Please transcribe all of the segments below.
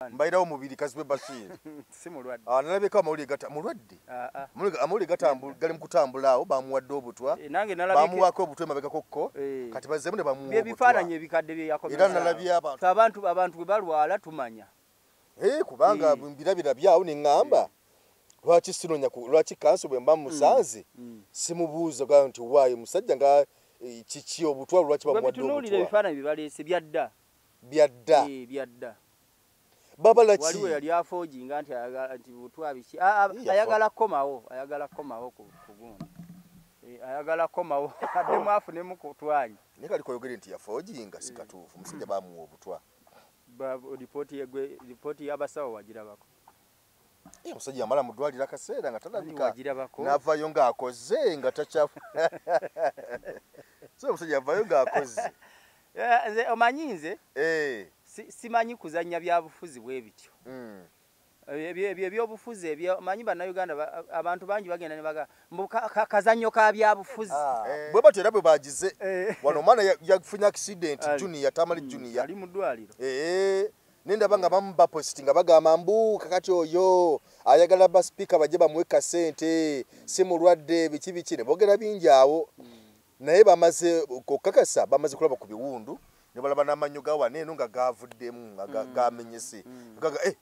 Mbaira omubiri Kasibwe Bashir. Si mulwadde. Nalabeka amawulire gata mulwadde. Amawulire gatambula gali mu kutambula awo bamuwadde obutwa. Nange nalabeka bamuwako obutwa mabega kokko. Kati bazemu ne bamuwa obutwa. Ebifaananyi ebikadde bye yakomesa. Era nalabye abantu. Abantu bwe balwala tumanya. Kubanga mbirabira byawo ne ngamba. Lwaki sinonya lwaki kanso bwe mba musanze simubuuza gwa nti waaye musajja nga kiki obutwa lwaki bamuwadde obutwa. Bitunulire ebifaananyi bibaleese byadda. Byadda. Babala ki waliwo yali afooginga nti butwa biki ayagala komawo ku gundi ayagala komawo addemu afunemu kutwanyi naye kali koyogere nti yafooginga sikatuufu musajja bamuwa obutwa lipooti y'abasawo wagirabako omusajja yamala mu ddwaliro akaseera nga talabika wagirabako n'avaayo ng'akoze nga takyafu so omusajja yavaayo ng'akoze nze omanyi nze simanyi kuzannya byabufuzi bwe bityo ebyobufuzi ebyo manyi bannayuganda abantu bangi bagenda ne baga kazannyo ka byabufuzi bwe batyo era bwe bagize wano omwana yafunye accident junior tamali junior ali mu ddwaliro nendaba nga bamu bapositi nga bagamba mbu kakati oyo ayagala baspiika bajje bamuwe kasente si mulwadde biki ne boogera bingi awo naye bamaze kokakasa bamaze kulaba ku biwundu ne balaba n'amanyo gawane eno nga gavuddemu gamenyese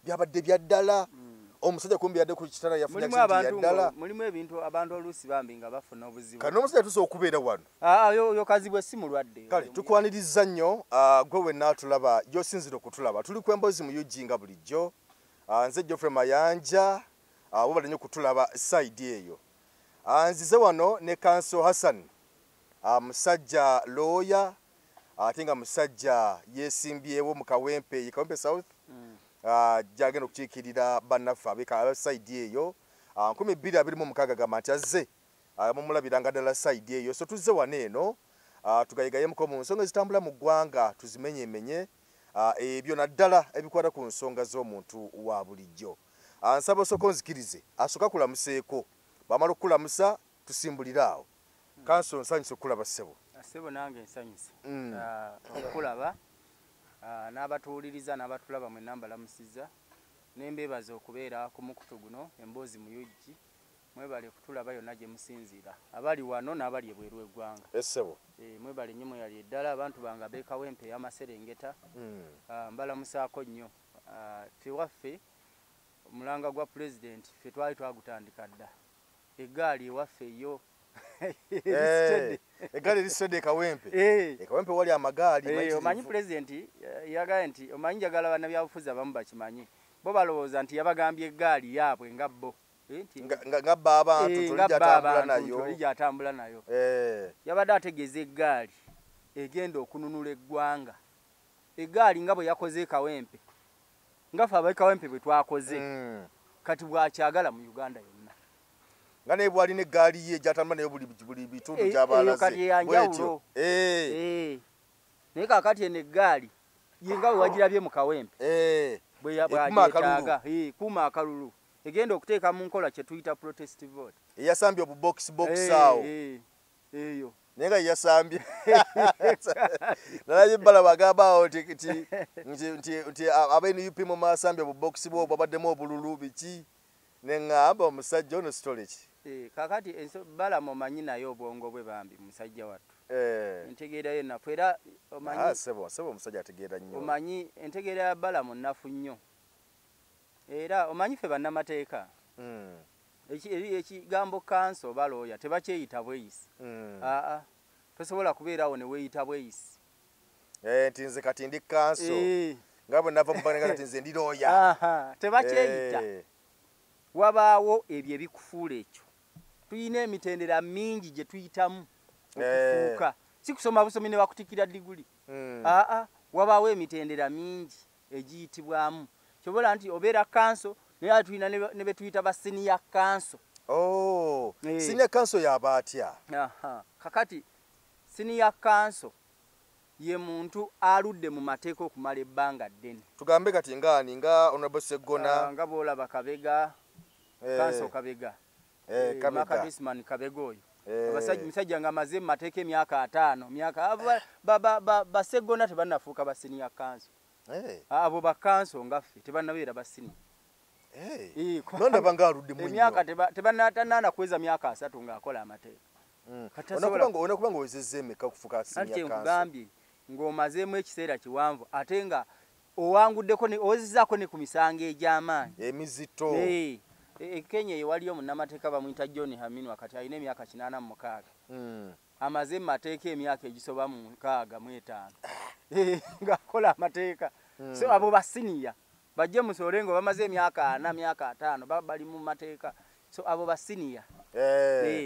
byabadde byaddala omusajja kumbi yadde ku kitanda yafunye yaddala mulimu ebintu abantu oluusi bambi nga bafuna obuzibu kano omusajja tusobola okubeera wano yo kazibwe si mulwadde kale tukwaniriza nnyo gwe wenna tulaba gy'osinzira okutulaba tuli ku emboozi mu UG nga bulijjo nze Geoffrey Mayanja wabadde nnyo kutulaba side eyo nzize wano ne Kanso Hassan musajja lawyer ate nga musajja yesimbyewo mu Kawempe South jagenda okukiikirira bannaffe abeka side eyo 2026 gamba nti azze mumulabiranga ddala side eyo so tuzze wano eno tugayigayemu mu nsonga ezitambula mu ggwanga tuzimenyemenye ebyo naddala ebikwata ku nsonga z'omuntu wa bulijjo nsaba osooka onzikirize asooka kulamuseeko bamala okukulamusa tusimbulira awo Kanso nsanyusa okulaba ssebo nange nsanyusa okulaba n'abatuwuliriza n'abatulaba mwe namba lamusizza nembeebaza okubeera ku mukutu guno emboozi mu UG mwebale kutulaba yonna gye musinziira abali wano n'abali ebweru eggwanga essebo mwebale nnyo mweyali eddala abantu bange ab'ekawempe y'amaserengeta mbalamusaako nnyo tewaffe omulanga gwa pulezidenti ffe twali twagutandika dda eggaali ewaffe yo egaali erisitedde Kawempe Kawempe wali amagaali omanyi pulezidenti yagala nti omanyi njagala bannabyabufuzi abamu bakimanyi bo balowooza nti yabagambye eggaali yaabwe nga bo nga bba abantu tolijatambula nayo yabadde ategeeza eggaali egenda okununula eggwanga eggaali nga bwe yakoze Kawempe nga ffe ab'Ekawempe bwe twakoze kati bwakyagala mu Uganda yonna nga naye bwali n'eggaali ye gyatambula nayo buli bitundu gy'abaalaze bwetyo naye kaakati eno eggaali ye nga bwe wagirabye mu Kawempe bwagyekyaaga kuuma akalulu egenda okuteeka mu nkola kye tuyita protest vote eyasambye obubox awo eyo naye nga yeyasambye nalaye ebbala bagamba awo nti aba-NUP mu masambye obubox bwo babaddemu obululu biki neŋŋamba omusajja ono storage kakati balamu omanyi naye obwongo bwe bambi musajja wattu entegeera ye nnafu era sebo omusajja ategeera nnyo omanyi entegeera ya balamu nnafu nnyo era omanyi ffe bannamateeka ekigambo kanso oba looya tebakyeyita bweyisi tosobola kubeerawo ne weeyita bweyisi nti nze kati ndi kanso nga bwe nava mubanega kati nze ndi looya tebakyeyita wabaawo ebyo ebikufuula ekyo tuyina emitendera mingi gye tuyitamu okufuuka si kusoma busomi ne bakutikira diguli wabaawo emitendera mingi egiyitibwamu kyobola nti obeera kanso naye tulina ne betuyita ba senior kanso senior kanso yaba atya kakati senior kanso ye muntu aludde mu mateeka okumala ebbanga ddene tugambe kati ngaani nga Honorable Sseggona nga boolaba Kabega Kanso Kabega Makadisman Kabega oyo musajja nga amaze mu mateeka emyaka 5 Sseggona tebannafuuka ba senior kanso abo bakanso ngaffe tebannabeera basini nonda banga aludde mu emyaka tebannatanana kweza myaka 3 ng'akola amateeka onakubanga owezezza emeka okufuka senior council gambye ng'omazeemu ekiseera kiwanvu ate nga owanguddeko owezezzaako ne ku misango egy'amaanyi emizito Kenya ewaliyo munnamateeka bamuyita John Hamini wakati alina emyaka 86 amaze mu mateeka emyaka egisoba mu 65 ng'akola amateeka so abo basiniya bajje musoole ngo bamaze emyaka 4 myaka 5 bali mu mateeka so abo basiniya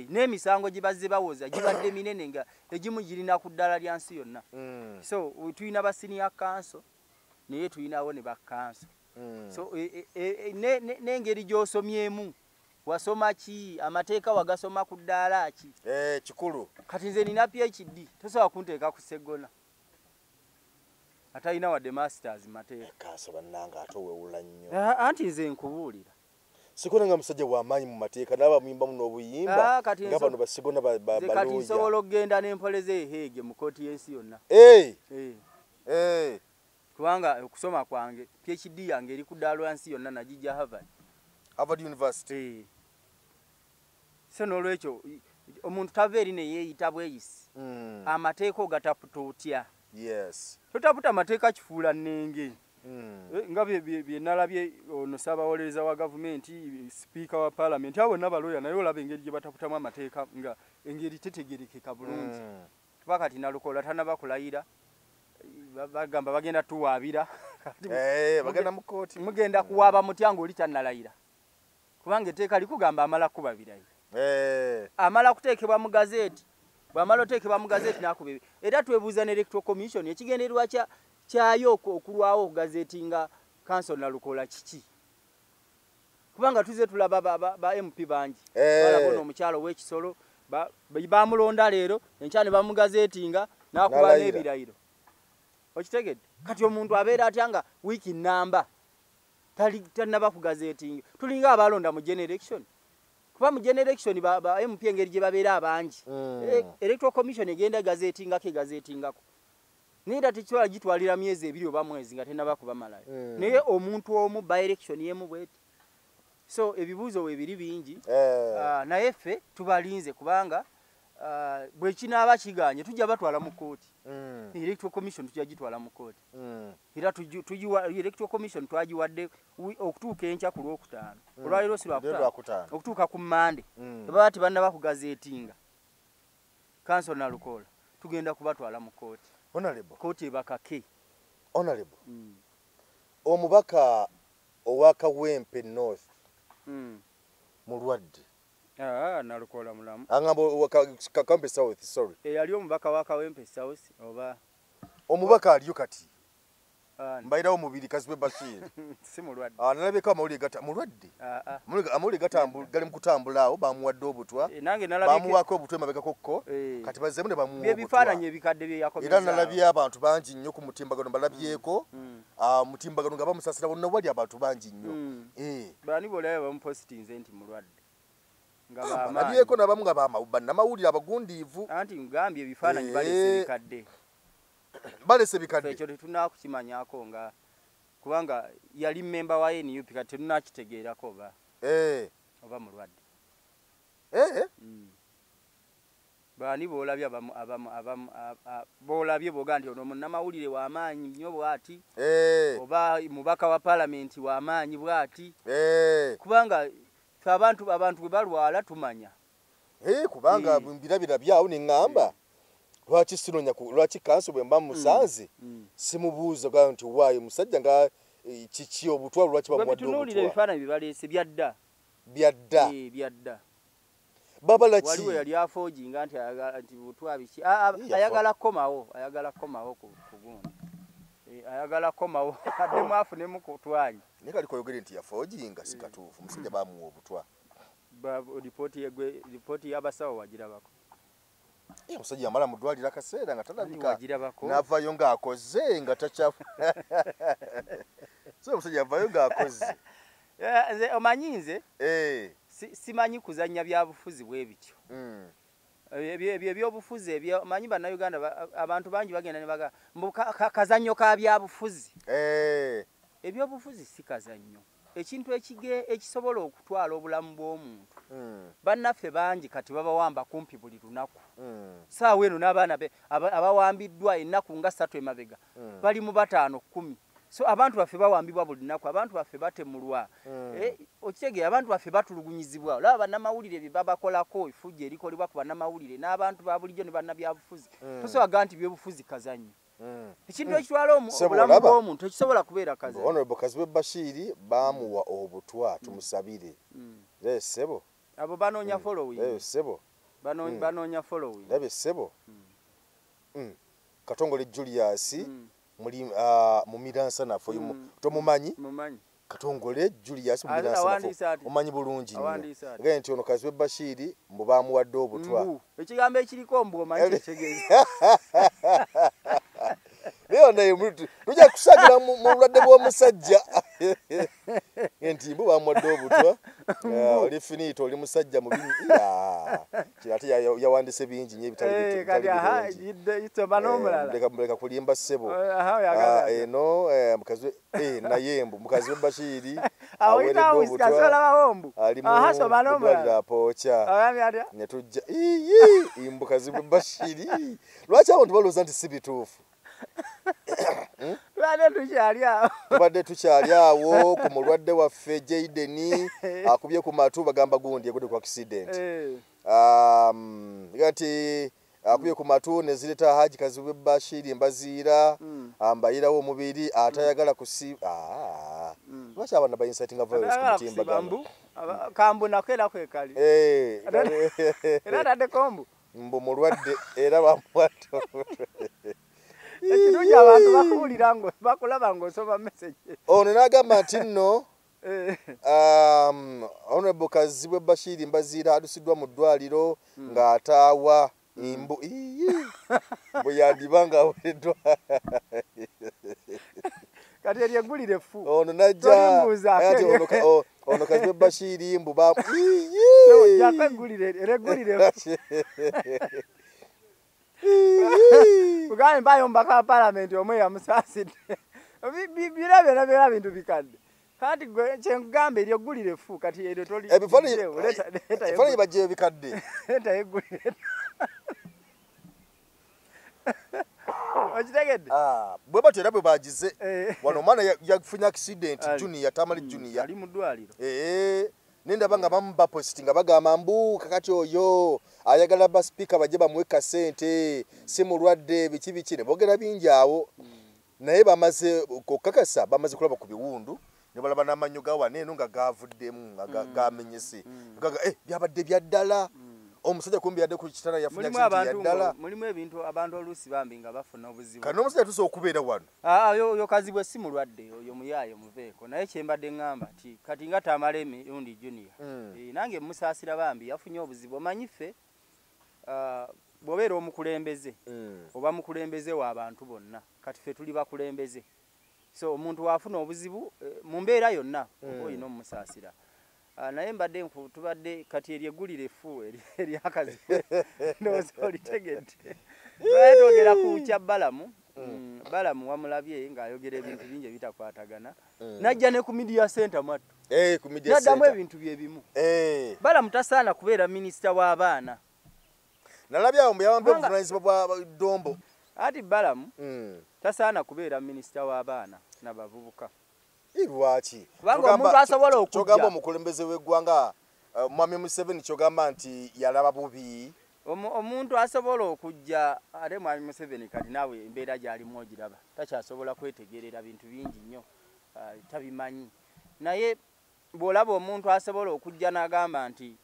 n'emisango gibazze bawoza gibadde minene nga egimu girina ku ddala lya nsi yonna so tulina basiniya kanso naye tulinawo ne bakanso so n'engeri gy'osomyemu wasoma ki amateeka wagasoma ku ddaala ki kikulu kati nze nina PhD tosobola kunteeka ku Segona atalina wadde masters mateeka kanso bannanga ate owewula nnyo anti nze nkubuulira Segona nga musajja w'amaanyi mu mateeka n'abamuyimbamu n'obuyimba nga bano basegona balooya kati nsobola okugenda n'empoleza eheege mu kooti y'ensi yonna kubanga okusoma kwange PhD yange eri ku ddaala lwa nsi yonna nagijja Harvard University so n'olwekyo omuntu tava eri ne yeeyita bweyisi amateeka ogataputa otya totaputa amateeka kifuula nnenge nga bye nalabye ono Ssaabawolereza wa gavumenti sipiika wa paalamenti abo bonna balooya naye olaba engeri gye bataputamu amateeka nga engeri tetegerekeka bulungi kuba kati Nalukola tanaba kulayira bagamba bagenda tuwaabira bagenda mu kooti mugenda kuwaaba mutya ng'oli tannalayira kubanga etteeka likugamba amala kuba birayiro amala kuteekebwa mu gazeeti bw'amala oteekebwa mu gazeeti n'akuba era twebuuza ne Electoral Commission ekigendererwa kyayo okulwawo okugazeeti nga Council Nalukola kiki kubanga tuze tulaba ba MP bangi balabona omukyalo w'ekisolo bamulonda leero enkya ne bamugazeeti nga n'akuba n'ebirayiro okitegedde kati omuntu abeera atya nga wiiki nnamba tannaba ku gazeeti tulinga abalonda mu generation kuba mu generation ba MP engeri gye babeera abangi Electoral Commission egenda gazeetingako naye era tekisobola gitwalira myezi 2 oba mwezi nga tennaba kubamalayo naye omuntu omu by election yemu bweti so ebibuuzo we biri bingi naye ffe tubalinze kubanga bwe kinaaba kiganye tujja batwala mu kooti Electoral Commission tujja gitwala mu kooti era Electoral Commission twagiwadde okutuuka enkya ku Lwokutaano olwaliro si Lwakutaano okutuuka ku Mande baba tebannaba ku gazeetinga Council Nalukola tugenda kubatwala mu kooti kooti ebakake Honorable omubaka owa Kawempe North mulwadde Nalukola mulamu angambo Kawempe South sorry yali omubaka wa Kawempe South oba omubaka aliyo kati mbairawo mubiri Kazibwe Bashir si mulwadde nalabeka amawulire gata mulwadde amawulire gatambula gali mu kutambula awo bamuwadde obutwa bamuwako obutwa emabega kokko kati bazzemu ne bamuwa obutwa ebifaananyi ebikadde bye yakomeza era nalabye abantu bangi nnyo ku mutimbagano balabyeko mutimbagano nga bamusasira bonna wali abantu bangi nnyo bani bolayo bamupositinze nti mulwadde nabyeko nabamu nga bannamawulire abagundiivu anti ngambye ebifaananyi balese bikadde balese bikadde ekyo tetunakukimanyako nga kubanga yali memba wa NUP kati tunakitegeerako oba mulwadde bani boolabye boolabye boga nti ono munnamawulire w'amaanyi nnyo bw'ati oba mubaka wa paalamenti w'amaanyi bw'ati kubanga abantu bwe balwala tumanya kubanga mbirabira byawo ne ŋŋamba lwaki sinonya lwaki kanso bwe mba musanze simubuuza ga nti waayo musajja nga kiki obutwa lwaki bamuwadde obutwa tunuulira ebifaananyi bibaleese byadda babalaki waliwo yali afooginga nti butwa biki ayagala komawo ku gundi ayagala komawo addemu afunemu ku twanyi naye kali koyogere nti yafooginga si katuufu musajja bamuwa obutwa lipooti y'abasawo wagirabako omusajja yamala mu ddwaliro akaseera nga talabika n'avaayo ng'akoze nga takyafu so omusajja yavaayo ng'akoze omanyi nze simanyi kuzannya byabufuzi bwe bityo ebyobufuzi ebyo manyi bannayuganda abantu bangi bagenda ne baga kazannyo ka byabufuzi. Ebyobufuzi si kazannyo, ekintu ekisobola okutwala obulamu bw'omuntu. Bannaffe bangi kati babawamba kumpi buli lunaku. Saawa eno n'abaana abawambiddwa ennaku nga 3 emabega bali mu 5 10. So abantu baffe bawambibwa buli lunaku, abantu baffe batemulwa. Okitegeera abantu baffe batulugunyizibwa. Olaba bannamawulire bye babakolako effujjo erikolebwa ku bannamawulire n'abantu ba bulijjo ne bannabyabufuzi. Tosobola nti byobufuzi kazannyo. Ekintu ekitwala obulamu bw'omuntu ekisobola kubeera kazannyo. Honorable Kazibe Bashir baamuwa obutwa tumusabire. Sebo. Abo banoonya following. Sebo. Banoonya following. Labe sebo. Katongole Julius muri mu miransa nafo tomumanyi. Mumanyi. Katongole Julius mu miransa nafo omanyi bulungi nnyo. Gende nti ono Kazibe Bashir mbu baamuwadde obutwa. Ekigambo ekiriko mbu omanyi ekitegeeza. Leo naye muntu tujja kusagira mu bulwadde bw'omusajja. Enti mbu baamuwadde obutwa. Oli finito oli musajja mu bingi. Kirate yawandise bingi nnyo ebitali kati aha yitoma n'omulala. Muleka kulimba ssebo. Eno mukazi naye mbu mukazi we Bashir awedde obutwa. Aha soma n'omulala. Pocha. Ne tujja mukazi we Bashir. Lwaki abantu balooza nti si bituufu? Tubadde tukyali awo ku mulwadde waffe Jaden akubye ku matu bagamba gundi yagudde ku accident. Gati akubye ku matu ne zireta Haji Kazibe Bashir mbaziira ambayirawo omubiri atayagala kusiba. Lwaki abantu bainsighting violence ku mutimbagano? Kambu nakera kwekali. Era tadde kombu. Mbu mulwadde era bamwato. Ekiruja abantu bakuwulira ngo bakulaba ng'osoma message. Ono n'agamba nti nno Honorable Kazibe Bashir mbaziira adusiddwa mu ddwaliro ng'ataawa imbu bwe yandiba ng'awereddwa. Kati eryegulire fu. Ono najja ono Kazibe Bashir mbu ba eryegulire fu. Kugamba mbayomba ka parliament omwe yamusaasidde. Birabe bintu bikadde. Kati gwe kyengamba eryegulire fu kati eryo toli. Ebifaananyi bajje bikadde. Leta yeggulire. Okitegedde? Bwe batyo era bwe bagize. Wano omwana yafunye accident Junior Tamale Junior. Ali mu ddwaliro. Nenda banga bamba posting bagamba mbu kakati oyo ayagala ba speaker baje bamuwe kasente si mulwadde biki ne bogera bingi awo. Naye bamaze kokakasa bamaze kulaba ku biwundu ne balaba n'amanyo gawa neno nga gavuddemu gamenyese. Gaga byabadde byaddala. Omusajja kumbi yadde ku kitana yafuna yaddala. Mulimu ebintu abantu olusi bambi nga bafuna obuzibu. Kano omusajja tuso okubeera wano. Yo Kazibwe si mulwadde oyo muyaye muveeko naye kyembadde ngamba nti kati nga Tamale Mirundi Junior. Nange musaasira bambi yafunye obuzibu omanyiffe bw'obeera omukulembeze oba mukulembeze w'abantu bonna kati ffe tuli bakulembeze. So omuntu wafuna obuzibu mu mbeera yonna oyina omusaasira. Naye mbadde tubadde kati eryegulire effu eryakazibe ndowooza olitegedde. Twogera ku kya Balamu. Balamu wamulabye ng'ayogera ebintu bingi ebitakwatagana. Najja ne ku media center mwattu. Ku media center. Naddamu ebintu bye bimu. Balamu tasaana kubeera minisita w'abaana. Nalabye awo yawambe obuvunaanyizibwa bwa Dombo. Ati Balamu tasaana kubeera minisita w'abaana n'abavubuka. Lwaki? Kubanga omuntu asobola okujja. Kyogamba omukulembeze w'eggwanga Mwami Museveni kyogamba nti yalaba bubi. Omuntu asobola okujja ate Mwami Museveni kati naawe embeera gy'alimu ogiraba. Takyasobola kwetegerera bintu bingi nnyo. Tabimanyi. Naye bw'olaba omuntu asobola okujja n'agamba nti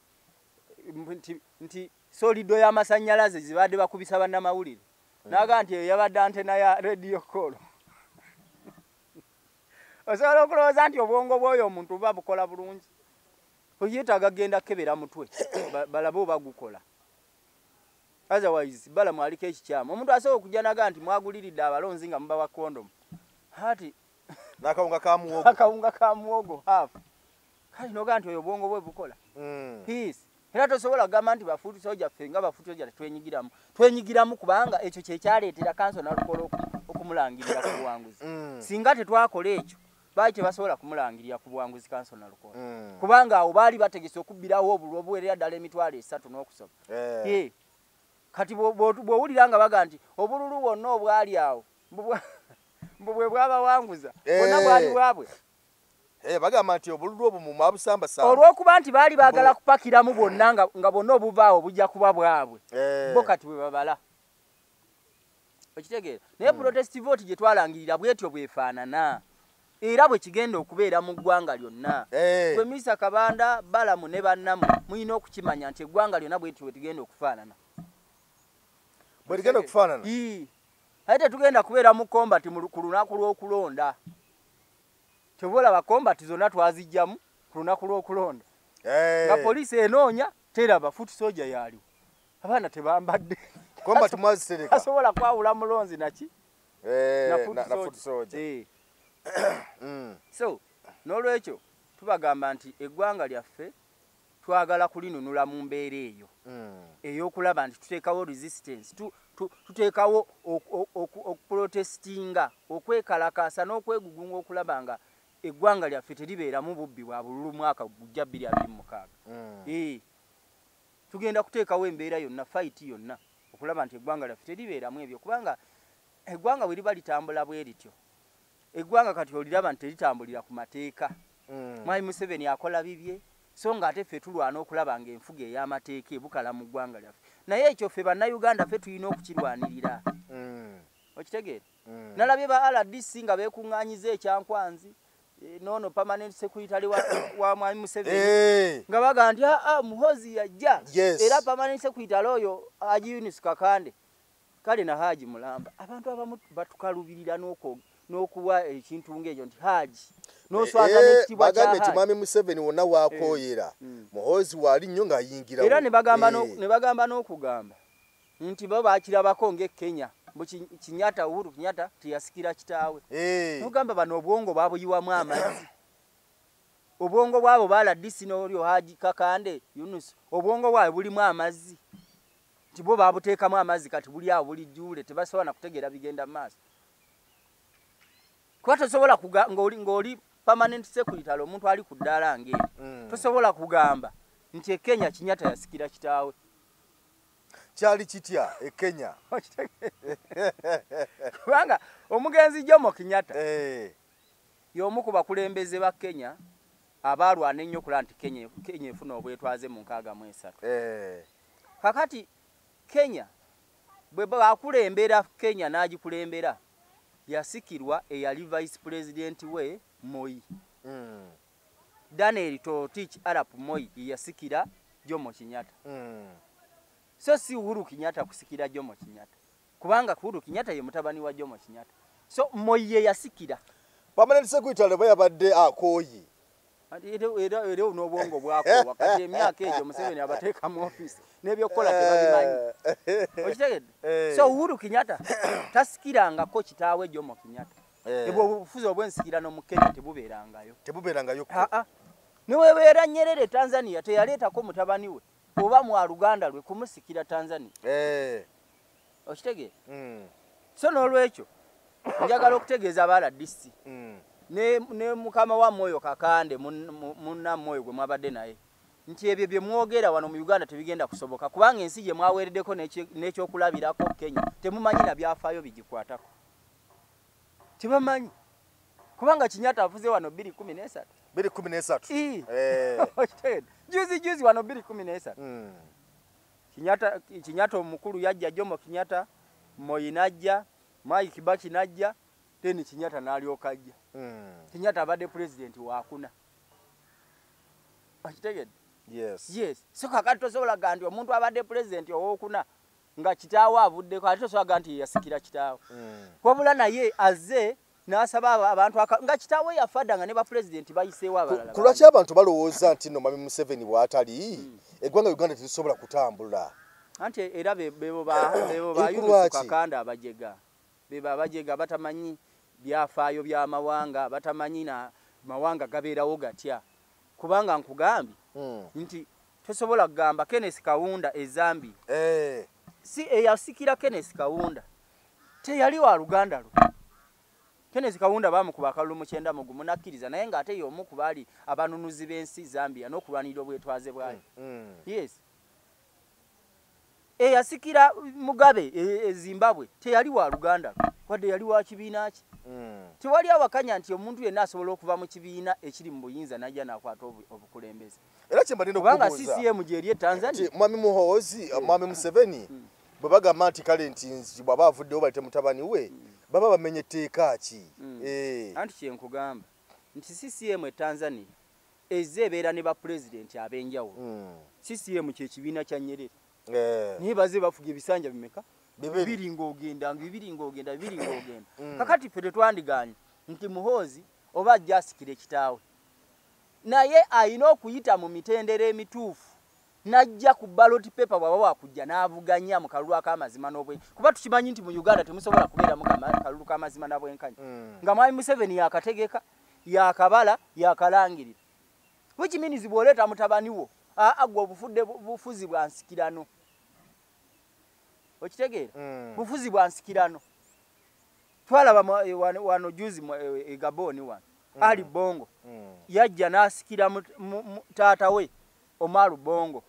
solido y'amasannyalaze zibadde bakubisa bannamawulire. N'agamba nti yabadde antena ya radio call. Osobola okulowooza nti obwongo bw'oyo omuntu buba bukola bulungi. Oyeetaaga genda kebera mutwe balabe oba gukola. Otherwise Balamu aliko ekikyamu. Omuntu asobola okujja n'agamba nti mwaguliridde abalonzi nga muba wa kondomu. Hati n'akawunga ka muwogo. Akawunga ka muwogo hafu. Kale n'ogamba nti oyo obwongo bwe bukola. Peace. Era tosobola gamba nti bafuuti soja fenga bafuuti soja twenyigiramu kubanga ekyo kye kyaleetera kanso nalukola okumulangirira ku buwanguzi. Singa tetwakola ekyo baali tebasobola kumulangirira ku buwanguzi kanso nalukola. Kubanga awo baali bategese okubbirawo obululu obuwerera ddala emitwalo 3 n'okusoma. Kati bw'owulira nga baga nti obululu bwonna obwali awo bwe bwabawanguza bwonna bwali bwabwe. Bagamba nti obululu obwo mu abusambasamba. Olw'okuba nti baali baagala kupakiramu bonna nga bonna obuvaawo bujja kuba bwabwe. Bo kati bwe babala. Okitegeera? Naye protest vote gye twalangirira bwetyo bwefaanana. Era bwe kigenda okubeera mu ggwanga lyonna. Gwe Minisita Kabanda, Balamu ne bannamu muyina okukimanya nti eggwanga lyonna bwetyo bwe tugenda okufaanana. Bwe tugenda okufaanana? Ate tetugenda kubeera mu kombati ku lunaku lw'okulonda. Tebola bakombati zonna twazijjamu ku lunaku lw'okulonda. Nga poliisi enoonya teraba fuuti soja yaliwo. Abaana tebambadde. Kombati mwazitereka. Asobola kwawula mulonzi naki? Na fuuti soja. So, n'olwekyo tubagamba nti eggwanga lyaffe twagala kulinunula mu mbeera eyo. Ey'okulaba nti tuteekawo resistance. Tuteekawo okuprotestinga, okwekalakaasa n'okwegugunga okulaba nga eggwanga lyaffe teribeeramu bubbi bwa bululu mwaka gujja 2026. Tugenda kuteekawo embeera yonna, fight yonna okulaba nti eggwanga lyaffe teribeeramu ebyo kubanga eggwanga bwe liba litambula bwe lityo. Eggwanga kati oliraba nti teritambulira ku mateeka. Mwami Museveni akola bibye so nga ate ffe tulwana okulaba ng'enfuga ey'amateeka ebukala mu ggwanga lyaffe. Naye ekyo ffe bannayuganda ffe tulina okukirwanirira. Okitegeera? Nalabye ba RDC nga beekuŋŋaanyiza ekyankwanzi nono permanent secretary wa Mwami Museveni nga baga nti Muhoozi yajja era permanent secretary oyo Haji Yunus Kakande kale na Haji Mulamba abantu abamu batukalubirira n'okuwa ekintu ng'ekyo nti Haji n'oswaza n'ekitibwa kya Haji. Mwami Museveni wonna waakoyera Muhoozi waali nnyo ng'ayingira era ne bagamba n'okugamba nti bo baakirabako ng'e Kenya Uhuru Kenyatta teyasikira kitaawe. Nogamba bano obwongo baabuyiwamu amazzi. Obwongo bwabo bala disi n'olyo Haji Kakande Yunus obwongo bwabwe bulimu amazzi. Nti bo baabuteekamu amazzi kati buli awo buli jjule tebasobola na kutegeera bigenda mu maaso. Kuba tosobola ng'oli permanent secretary omuntu ali ku ddaala ng'eri. Tosobola kugamba nti Kenya Kenyatta yasikira kitaawe. Kyali kitya e Kenya? Kubanga omugenzi Jomo Kenyatta y'omu ku bakulembeze ba Kenya abaalwana ennyo okulaba nti Kenya efuna obwetwaze mu 63. Kakati Kenya bwe baakulembera Kenya n'agikulembera yasikirwa eyali vice president we Moi. Daniel Toroitich Arap Moi yasikira Jomo Kenyatta. So si Uhuru Kenyatta kusikira Jomo Kenyatta. Kubanga Uhuru Kenyatta ye mutabani wa Jomo Kenyatta. So Moi ye yasikira. Permanent secretary bwe yabadde akooyi. Era n'obwongo bwako wakati emyaka egyo Museveni abateeka mu office n'ebyokukola tebabimanyi. Okitegedde? So Uhuru Kenyatta tasikirangako kitaawe Jomo Kenyatta. Ebwo obufuzi obw'ensikirano mu Kenya tebubeerangayo. Tebubeerangayo. Niwebeera Nyerere Tanzania teyaleetako mutabani we oba mu Luganda lwe kumusikira Tanzania. Okitegeera? So n'olwekyo njagala okutegeeza abaala DC ne mukama wa Moyo Kakande munna Moyo gwe mwabadde naye nti ebyo bye mwogera wano mu Uganda tebigenda kusoboka kubanga ensi gye mwaweereddeko n'ekyokulabirako Kenya temumanyi na byafaayo bigikwatako. Tebamanyi kubanga Kenyatta avuze wano 2013. 2013. Juzi wano 2013. Kenyatta omukulu yajja Jomo Kenyatta, Moi najja, Mwai Kibaki najja, teni Kenyatta n'alyoka ajja. Kenyatta abadde president wakuna. Okitegedde? Yes. So kakati tosobola gandi omuntu abadde president owokuna nga kitaawe avuddeko ate tosobola gandi yasikira kitaawe. Wabula naye azze n'asaba abantu nga kitaawe yafadda nga ne ba president bayiseewo abalala. Kulwaki abantu balowooza nti no Mwami Museveni bw'atali eggwanga Uganda terisobola kutambula? Anti era bebo ba Yunus Kakande abajega. Beba abajega batamanyi byafaayo by'amawanga, batamanyi na mawanga gabeerawo gatya. Kubanga nkugambye nti tosobola kugamba Kenneth Kaunda ezambia si eyasikira Kenneth Kaunda teyali wa Luganda lwo. Kenneth Kaunda bamukuba akalulu mu 9 mu gumunakiriza naye nga ate y'omu ku baali abanunuzi b'ensi Zambia n'okulwanirira obwetwaze bwayo. Yes. Eyasikira Mugabe Zimbabwe teyali wa Luganda wadde yali wa kibiina ki. Tewali awakanya nti omuntu yenna asobola okuva mu kibiina ekiri mu buyinza najja n'akwata obukulembeze. Era kye mbalina okubuuza kubanga CCM gy'eri Tanzania Mwami Muhoozi Mwami Museveni bwe bagamba nti kale nti bw'aba avuddewo balete mutabani we baba bamenye etteeka ki. Anti kye nkugamba nti CCM Tanzania ezze ebeera ne ba president ab'enjawulo. CCM kye kibiina kya Nyerere. Naye baze bafuga ebisanja bimeka bibiri ng'ogenda kakati ffe tetwandiganye nti Muhoozi oba ajja asikire kitaawe naye ayina okuyita mu mitendera emituufu najja ku ballot paper bw'aba wakujja n'avuganya mu kalulu ak'amazima n'obwe kuba tukimanyi nti mu Uganda temusobola kubeera mu kalulu k'amazima n'abwenkanya nga Mwami Museveni yakategeka yakabala yakalangirira which means bw'oleeta mutabani wo agwa obufudde bufuzi bwa nsikirano. Okitegeera bufuzi bwa nsikirano twalaba wano juzi e Gabon wano Ali Bongo yajja n'asikira taata we Omar Bongo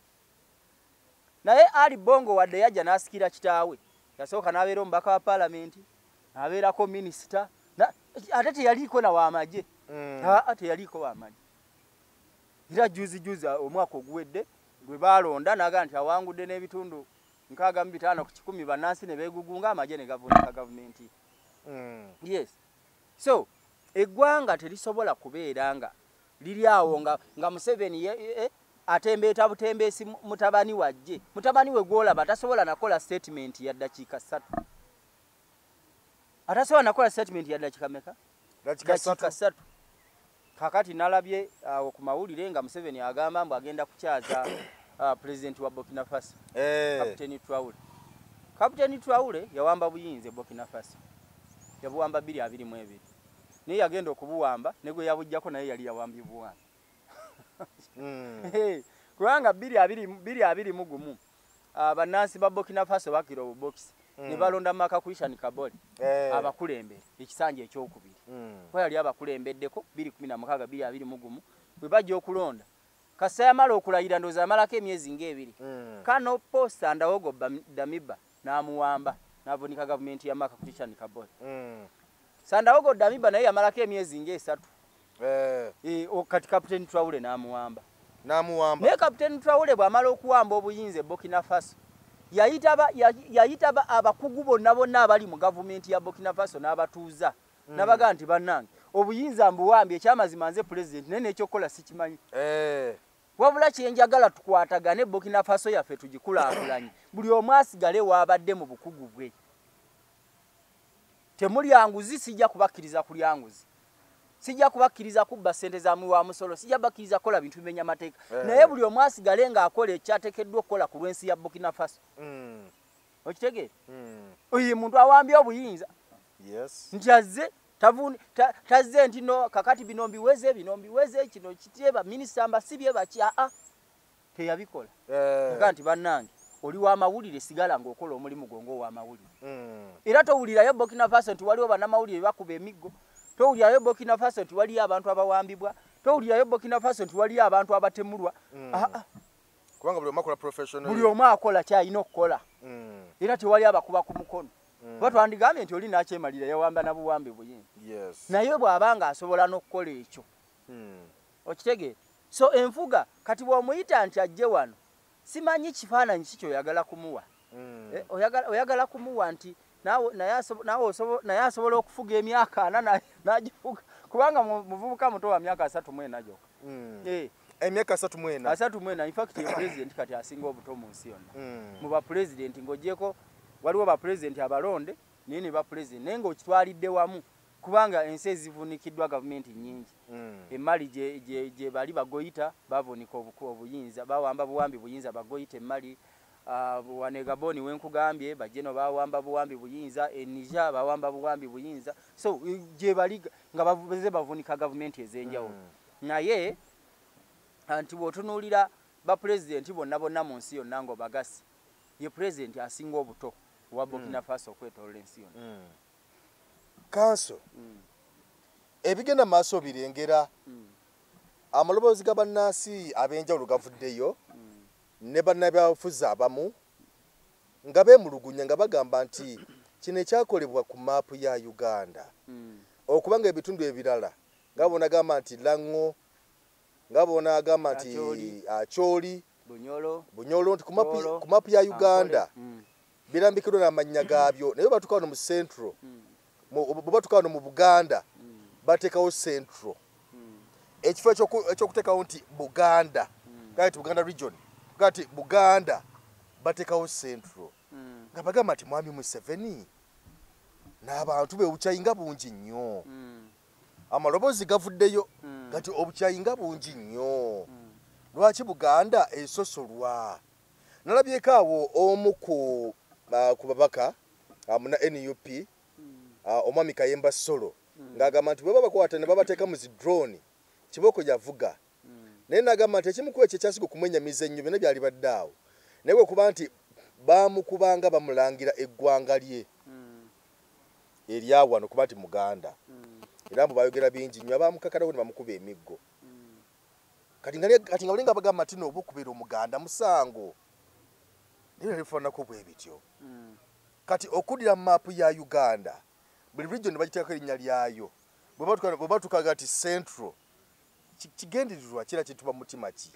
naye Ali Bongo wadde yajja n'asikira kitaawe yasooka n'abeera omubaka wa parliament n'abeerako minisita ate teyaliko na w'amagye teyaliko w'amagye. Era juzi omwaka oguwedde gwe baalonda n'aga nti awangudde n'ebitundu 65 ku 100 bannansi ne beegugunga amagye ne gavunika gavumenti. Yes. So eggwanga terisobola kubeera nga liri awo nga Museveni atembeeta butembeesi mutabani wajje mutabani we gw'olaba tasobola nakola statement ya ddakiika 3 atasobola nakola statement ya ddakiika meka ddakiika 3 kakati nalabye awo ku mawulire nga Museveni agamba mbu agenda kukyaza president wa Burkina Faso Kapiteni Traore yawamba buyinza Burkina Faso yabuwamba 2022 naye yagenda okubuwamba ne gwe yabujjako naye yali yawambye buwamba kubanga 2021 bannansi ba Burkina Faso bakira obubokisi ne balonda Makakulishan Kabore abakulembere ekisanja ekyokubiri ko yali abakulembeddeko 2016 2021 bwe bajja okulonda Kasa yamala okulayira ndoza amalako emyezi ng'ebiri Kano Posta Ndawogo Damiba n'amuwamba n'avunika gavumenti ya Makakulishan Kabore Sandawogo Damiba naye yamalako emyezi ng'esatu kati Kapiteni Traore n'amuwamba naye Kapiteni Traore bw'amala okuwamba obuyinza Burkina Faso yayita abakugu bonna abali mu gavumenti ya Burkina Faso n'abatuuza n'abaga nti bannange obuyinza mbuwambye ekyamazima nze president naye n'ekyokukola sikimanyi wabula kyenjagala tukwatagane Burkina Faso yaffe tugikulaakulanye buli omu asigale wabadde mu bukugu bwe temulyanguzi sijja kubakkiriza kulyanguzi sijja kubakkiriza kubba ssente za wa musolo sijja bakkiriza kola bintu bimenya amateeka naye buli omu asigale ng'akola ekyateekeddwa okukola ku lw'ensi ya Burkina Faso okitegeera oyo muntu awambye obuyinza nti azze tazze nti no kakati bino mbiweze kino kiteba minisita mbasibye baki teyabikola nga nti bannange oli w'amawulire sigala ng'okola omulimu gongo w'amawulire era towulirayo Burkina Faso nti waliwo bannamawulire bakuba emiggo towulirayo Burkina Faso nti waliyo abantu abawambibwa towulirayo Burkina Faso nti waliyo abantu abatemulwa kubanga buli omu akola professional buli omu akola kyalina okukola era tewali abakuba ku mukono kuba twandigambye nti oli nakyemalira yawamba na buwambe buyinza naye bw'abanga asobola n'okukola ekyo okitegeera so enfuga kati bw'omuyita nti ajje wano simanyi kifaananyi kikyo oyagala kumuwa oyagala kumuwa nti naye asobola okufuga emyaka 4 n'agifuga kubanga muvubuka muto wa myaka 34 gyokka emyaka 34 in fact ye president kati asinga obuto mu nsi yonna mu ba president ng'ogyeko waliwo ba president abalonde naye ne ba president naye ng'okitwalidde wamu kubanga ensi ezivunikiddwa gavumenti nnyingi emmali gye bali bagoyita bavunika obuyinza bawamba buwambi buyinza bagoyita emmali wane Gaboni wenkugambye bajeno bawamba buwambi buyinza Niger bawamba buwambi buyinza so gye bali nga bavuze bavunika gavumenti ez'enjawulo naye anti bw'otunuulira ba president bonna mu nsi yonna ngo bagasi ye president asinga obuto wa Burkina Faso okwetolola ensi yonna. Kanso ebigenda maaso birengera amaloboozi g'abannansi ab'enjawulo gavuddeyo ne bannabyabufuzi abamu nga beemulugunya nga bagamba nti kino ekyakolebwa ku maapu ya Uganda okubanga ebitundu ebirala nga bona agamba nti Lango nga bona agamba nti Acholi Bunyolo nti ku maapu ya Uganda birambikirwa n'amannya gaabyo naye batuuka wano mu Central bwe batuuka wano mu Buganda bateekawo Central ekifo ekyokuteekawo nti Buganda kati Buganda region kati Buganda bateekawo Central nga bagamba nti mwami Museveni n'abantu be obukyayinga bungi nnyo amaloboozi gavuddeyo kati obukyayinga bungi nnyo lwaki Buganda esosolwa nalabyeko awo omu ku babaka muna NUP omwami Kayemba Solo ng'agamba nti bwe babakwata ne babateeka mu drone Kiboko yavuga naye n'agamba nti ekimu ku ekyo ekyasiga okumwenyamiza ennyo byonna byali badde awo naye bwe kuba nti baamukubanga bamulangira eggwanga lye eryawano kuba nti Muganda era mbu bayogera bingi nnyo abaamukakalawo ne bamukuba emiggo kati nga balinga bagamba nti nooba okubeera Omuganda musango naye lifaanako bwe bityo kati okuddira mu maapu ya Uganda buli region bagiteekako erinnya lyayo bwe batukaga nti Central kigendereddwa kira kituba mu mutima ki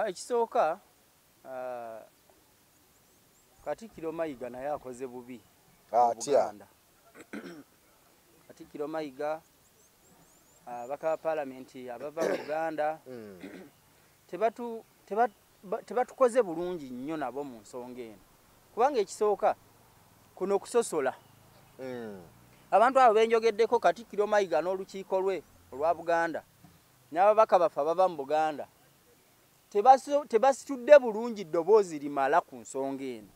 ekisooka Katikkiro Mayiga naye akoze bubi Buganda. Katikkiro Mayiga abaka palamenti abava mu Buganda tebatukoze bulungi nnyo nabo mu nsonga eno kubanga ekisooka kuno okusosola abantu abo benjogeddeko Katikkiro Mayiga n'olukiiko lwe olwa Buganda n'ababaka bafe abava mu Buganda tebasitudde bulungi ddoboozi limala ku nsonga eno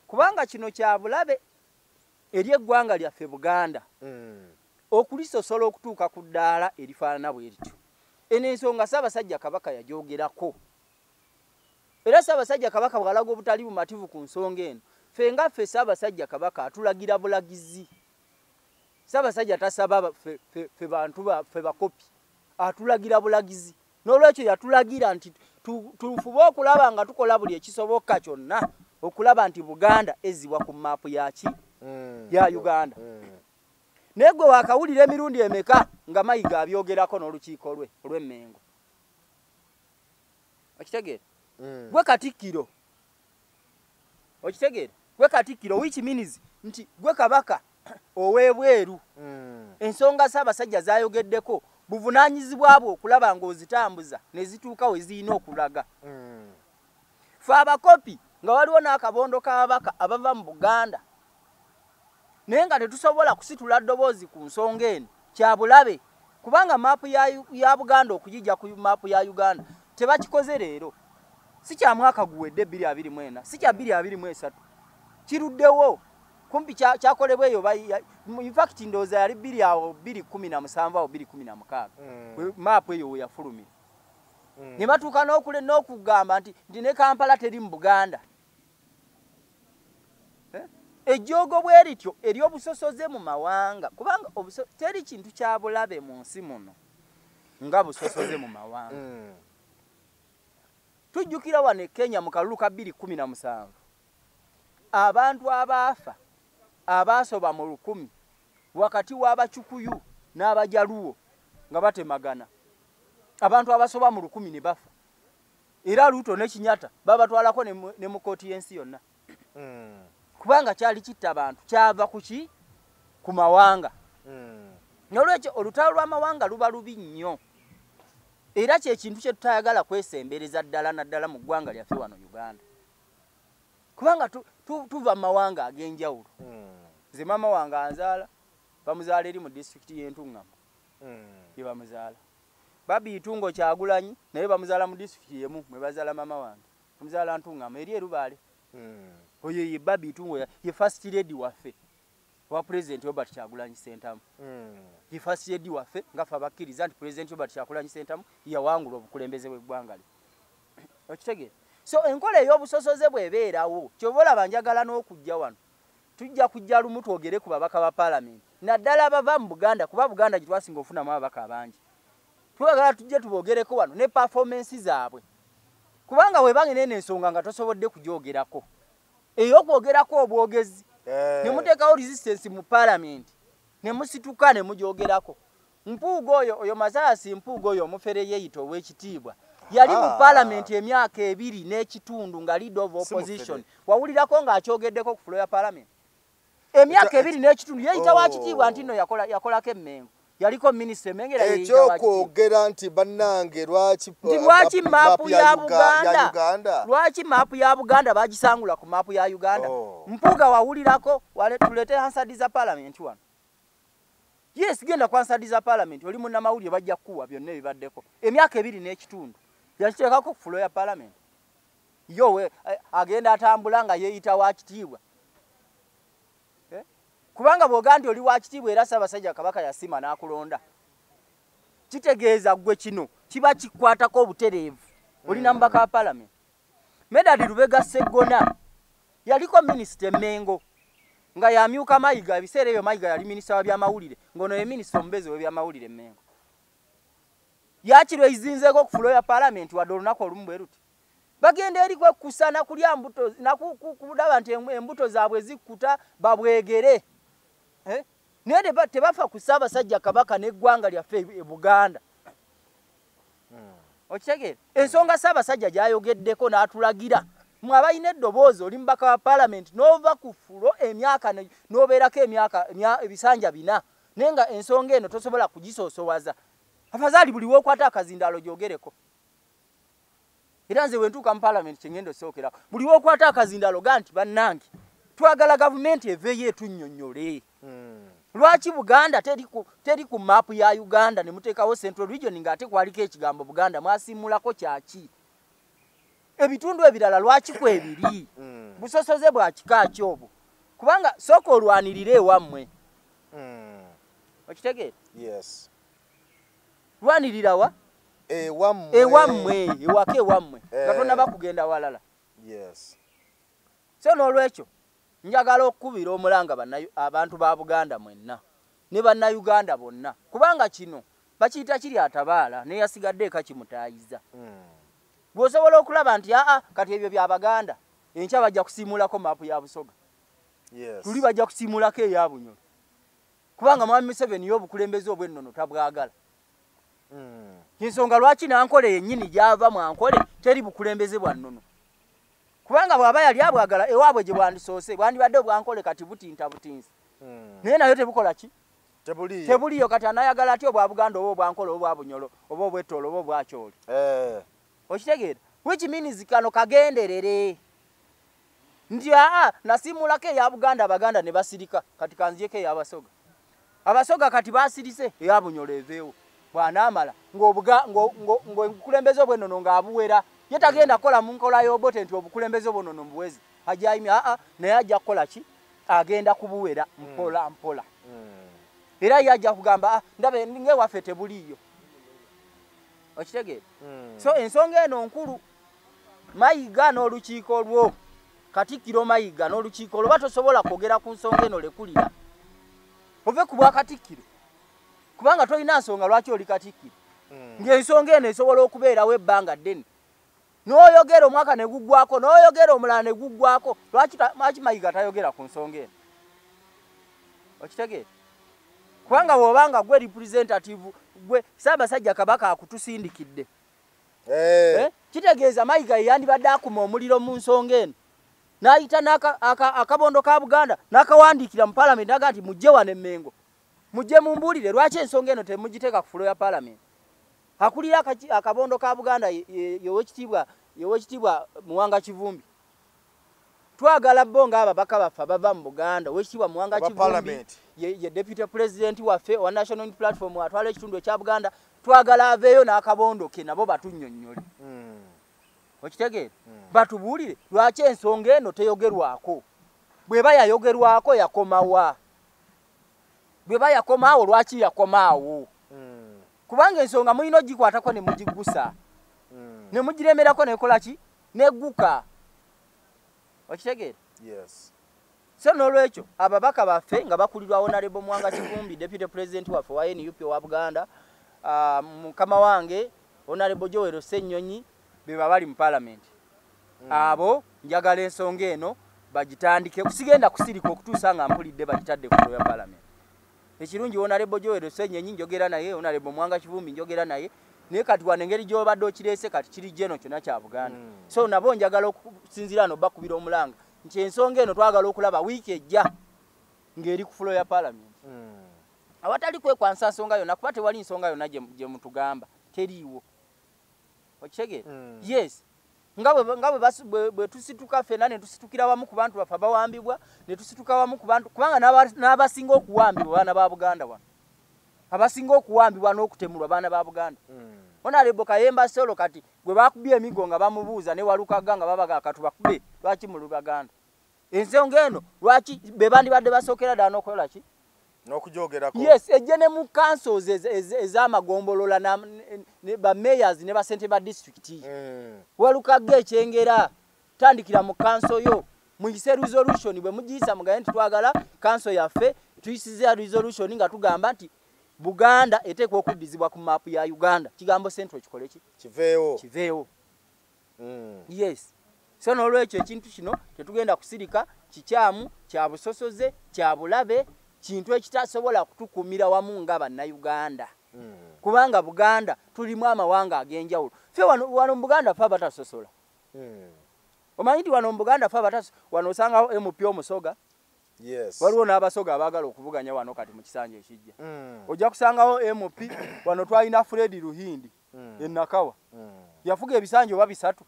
kubanga kino kya bulabe eri eggwanga lyaffe Buganda okulisosola okutuuka ku ddaala erifaanana bwe lityo eno ensonga Ssaabasajja Kabaka yagyogerako era Ssaabasajja Kabaka bw'alaga obutali bumativu ku nsonga eno ffe nga ffe Ssaabasajja Kabaka atulagira bulagizi Ssaabasajja tasaba ffe bantu ffe bakopi atulagira bulagizi n'olwekyo yatulagira nti tufube okulaba nga tukola buli ekisoboka kyonna okulaba nti Buganda eziwa ku maapu yaki ya Uganda naye gwe wakawulira emirundi emeka nga Mayiga abyogerako n'olukiiko lwe olw'Emmengo okitegeera gwe Katikkiro okitegeera gwe Katikkiro which means nti gwe Kabaka ow'ebweru ensonga Ssaabasajja zayogeddeko buvunaanyizibwa bwo okulaba ng'ozitambuza ne zituuka we zirina okulaga ffe abakopi nga waliwo n'akabondo k'ababaka abava mu Buganda naye nga tetusobola kusitula ddoboozi ku nsonga eno kya bulabe kubanga maapu ya Buganda okugijja ku maapu ya Uganda tebakikoze leero si kya mwaka guwedde 2024 si kya 2023 kiruddewo kumpi kyakolebwa eyo in fact ndowooza yali 2017 awo 2016 maapu eyo we yafulumira ne batuuka n'okugamba nti ne Kampala teri mu Buganda ejjoogo bwe lityo eri obusosoze mu mawanga kubanga teri kintu kya bulabe mu nsi muno nga busosoze mu mawanga tujjukira wano e Kenya mu kalulu ka 2017 abantu abaafa abaasoba mu 1000 wakati w'Abakyukuyu n'Abajaluwo nga batemagana abantu abasoba mu 1000 ne bafa era Ruto ne Kinyatta babatwalako ne mu kooti y'ensi yonna kubanga kyali kitta abantu kyava kuki ku mawanga n'olwekyo olutalo lw'amawanga luba lubi nnyo era kyekintu kye tutayagala kwesembereza ddala naddala mu ggwanga lyaffe wano Uganda kubanga tuva mu mawanga ag'enjawulo nze maama wange anzaala bamuzaala eri mu disitulikiti y'Entungamo ye bamuzaala babi Itungo Kyagulanyi naye bamuzaala mu disitulikiti yemu mwe bazaala maama wange bamuzaala Ntungamo eri Erubaale oyo ye babi Itungo ye first lady waffe wa President Robert Kyagulanyi Ssentamu ye first lady waffe nga ffe abakkiriza nti President Robert Kyagulanyi Ssentamu yawangula obukulembeze bw'eggwanga lye Okitegeera? So enkola ey'obusosoze bw'ebeerawo kyobola banjagala n'okujja wano tujja kujja lumu twogere ku babaka ba parliament naddala abava mu Buganda kuba Buganda gye twasinga okufunamu ababaka abangi twagala tujje tubogereko wano ne performance zaabwe kubanga webange nene ensonga nga tosobodde kujoogerako ey'okwogerako obwogezi ne muteekawo resistance mu parliament ne musituka ne mujoogerako Mpuuga oyo Masaasi Mpuuga oyo omufere yeeyita ow'ekitiibwa yali mu parliament emyaka 2 n'ekitundu nga leader of opposition wawulirako ng'akyogeddeko ku floor ya parliament emyaka 2 n'ekitundu yeeyita wa kitiibwa nti nno yakolako emmengo yaliko minisita Emmengo era yeeyita wa kitiibwa eky'okwogera nti bannange lwaki maapu ya Buganda lwaki maapu ya Buganda bagisangula ku maapu ya Uganda Mpuuga wawulirako tulete Hansard za parliament wano yes genda kwa Hansard za parliament oli munnamawulire bajja kuwa byonna ebibaddeko emyaka 2 n'ekitundu yakiteekako ku floor ya parliament yowe agenda atambula nga yeeyita wa kitiibwa kubanga bw'ogambye oli wa kitiibwa era Ssaabasajja Kabaka yasima n'akulonda kitegeeza gwe kino kiba kikwatako obutereevu olina mubaka wa parliament Medard Lubega Sseggona yaliko minisita Emmengo nga yamyuka Mayiga ebiseera ebyo Mayiga yali minisita wa byamawulire ng'ono ye minisita omubezi w'ebyamawulire Emmengo yakirwe izinzeeko ku floor ya parliament wadde olunaku olumu bwe ruti bagenda eri kwekkusa nakulya mbuto nakudaba nti embuto zaabwe zikkuta babwegere naye tebafa ku Ssaabasajja Kabaka n'eggwanga lyaffe e Buganda okitegeera ensonga Ssaabasajja gy'ayogeddeko n'atulagira mwe abalina eddoboozi oli mubaka wa parliament n'ova ku fulo emyaka n'obeerako ebisanja 4 naye nga ensonga eno tosobola kugisoosowaza afazaali buli wookwata akazindaalo gyogereko era nze wentuuka mu parliament kyengendo sookerako buli wookwata akazindaalo ga nti bannange twagala gavumenti eveeyo etunnyonnyole lwaki Buganda teri ku maapu ya Uganda ne muteekawo Central Region ng'ate kwaliko ekigambo Buganda mwasiimulako kyaki ebitundu ebirala lwaki kwebiri busosoze bwa kika ki obwo kubanga sooka olwanirire ewammwe okitegeera yes lwanirira wa ewammwe ewaka ewammwe nga tonnaba kugenda walala yes so n'olwekyo njagala okukubira omulanga abantu ba Buganda mwenna ne bannayuganda bonna kubanga kino bakiyita kiri atabaala neyasigadde eka kimutaayiza bw'osobola okulaba nti kati ebyo by'Abaganda enkya bajja kusiimulako maapu ya Busoga tuli bajja kusiimulako eya Bunyoro kubanga Mwami Museveni y'obukulembeze obw'ennono tabwagala ensonga lwaki Nankole yennyini gy'ava mu Ankole teri bukulembeze bwa nnono kubanga bw'aba yali abwagala ewaabwe gye bwandisoose bwandibadde obwankole kati butinta butinsi naye nayo tebukola ki tebuliyo kati anayagala ati obwa Buganda oba obwankole oba obwa Bunyoro oba obw'Ettoolo oba obwakyoli okitegeera which means kano kagenderere nti nasiimulako eya Buganda Abaganda ne basirika kati kanziyeko ey'Abasoga Abasoga kati basirise eya Bunyoro eveewo bw'anaamala ng'obukulembeze obw'ennono ng'abuwera ye tagenda kukola mu nkola y'obote nti obukulembeze obw'ennono mbuwezi ajayimya naye ajja kukola ki agenda kubuwera mpola mpola era ye ajja kugamba ndabe ng'ewaffe tebuliyo okitegeera so ensonga eno nkulu Mayiga n'olukiiko lwo Katikkiro Mayiga n'olukiiko lwo tosobola kwogera ku nsonga eno lekulira ove ku bwa Katikkiro kubanga tolina nsonga lwaki oli Katikkiro ng'ensonga eno esobola okubeerawo ebbanga ddene n'oyogera omwaka ne guggwako n'oyogera omulala ne guggwako lwaki Mayiga tayogera ku nsonga eno okitegeera kubanga bw'obanga gwe representative gwe Ssaabasajja Kabaka akutusindikidde kitegeeza Mayiga yandibadde akuma omuliro mu nsonga eno n'ayita akabondo ka Buganda n'akawandiikira mu parliament naga nti mujje wano Emmengo mujje mumbuulire lwaki ensonga eno temugiteeka ku fulo ya parliament akulira akabondo ka Buganda yowekitiibwa Muwanga Kivumbi twagala bo ng'ababaka baffe abava mu Buganda owekitiibwa Muwanga Kivumbi ye deputy president waffe wa National Unity Platform atwala ekitundu ekya Buganda twagala aveeyo n'akabondo ke nabo batunnyonnyole okitegeera batubuulire lwaki ensonga eno teyogerwako bw'eba yayogerwako yakomawa bw'eba yakomaawo lwaki yakomaawo kubanga ensonga mulina ogikwatako ne mugiggusa ne mugiremerako nekola ki negguka okitegeera yes so n'olwekyo ababaka baffe nga bakulirwa Honorable Mwanga Kivumbi Deputy President waffe wa NUP wa Buganda mukama wange Honorable Joel Ssenyonyi beba bali mu parliament abo njagala ensonga eno bagitandike kusigenda kusirika okutuusa nga mpulidde bagitadde ku ya parliament ekirungi Honorable Joel Ssenyonyi njogera naye Honorable Mwanga Kivumbi njogera naye naye kati wanengeri gyobadde okirese kati kiri jeno kyonna kya Buganda so nabo njagala okusinzira no bakubira omulanga nti ensonga eno twagala okulaba wiiki ejja ng'eri ku fulo ya parliament awatali kwekwansa nsonga yonna kuba tewali nsonga yonna gye mutugamba teriiwo okitegeera yes nga bwe tusituka ffenna ne tusitukira wamu ku bantu baffe abawambibwa ne tusituka wamu ku bantu kubanga n'abasinga okuwambibwa baana ba Buganda wano abasinga okuwambibwa n'okutemulwa baana ba Buganda Honorable Kayemba Solo kati gwe bakubye emigo nga bamubuuza ne Walukaga nga babaga katubakube lwaki mu Lubaganda ensonga eno lwaki be bandibadde basookera ddala n'okola ki n'okujoogerako yes ejje ne mu councils ez'amagombolola ba mayors ne basente ba district Walukaga ekyengera tandikira mu council yo muyise resolution bwe mugiyisa mugaye nti twagala council yaffe tuyisize resolution nga tugamba nti Buganda etekwa okuddizibwa ku map ya Uganda kigambo central kikole ki kiveewo yes so n'olwekyo ekintu kino tetugenda kusirika kikyamu kya busosoze kya bulabe kintu ekitasobola kutukumira wamu nga bannayuganda kubanga Buganda tulimu amawanga ag'enjawulo ffe wano mu Buganda ffe abatasosola omanyi nti wano mu Buganda ffe wano osangawo MP omusoga yes waliwo n'abasoga abaagala okuvuganya wano kati mu kisanja ekijja ojja kusangawo MP wano twalina Fred Ruhindi Nakawa yafuga ebisanja oba bisatu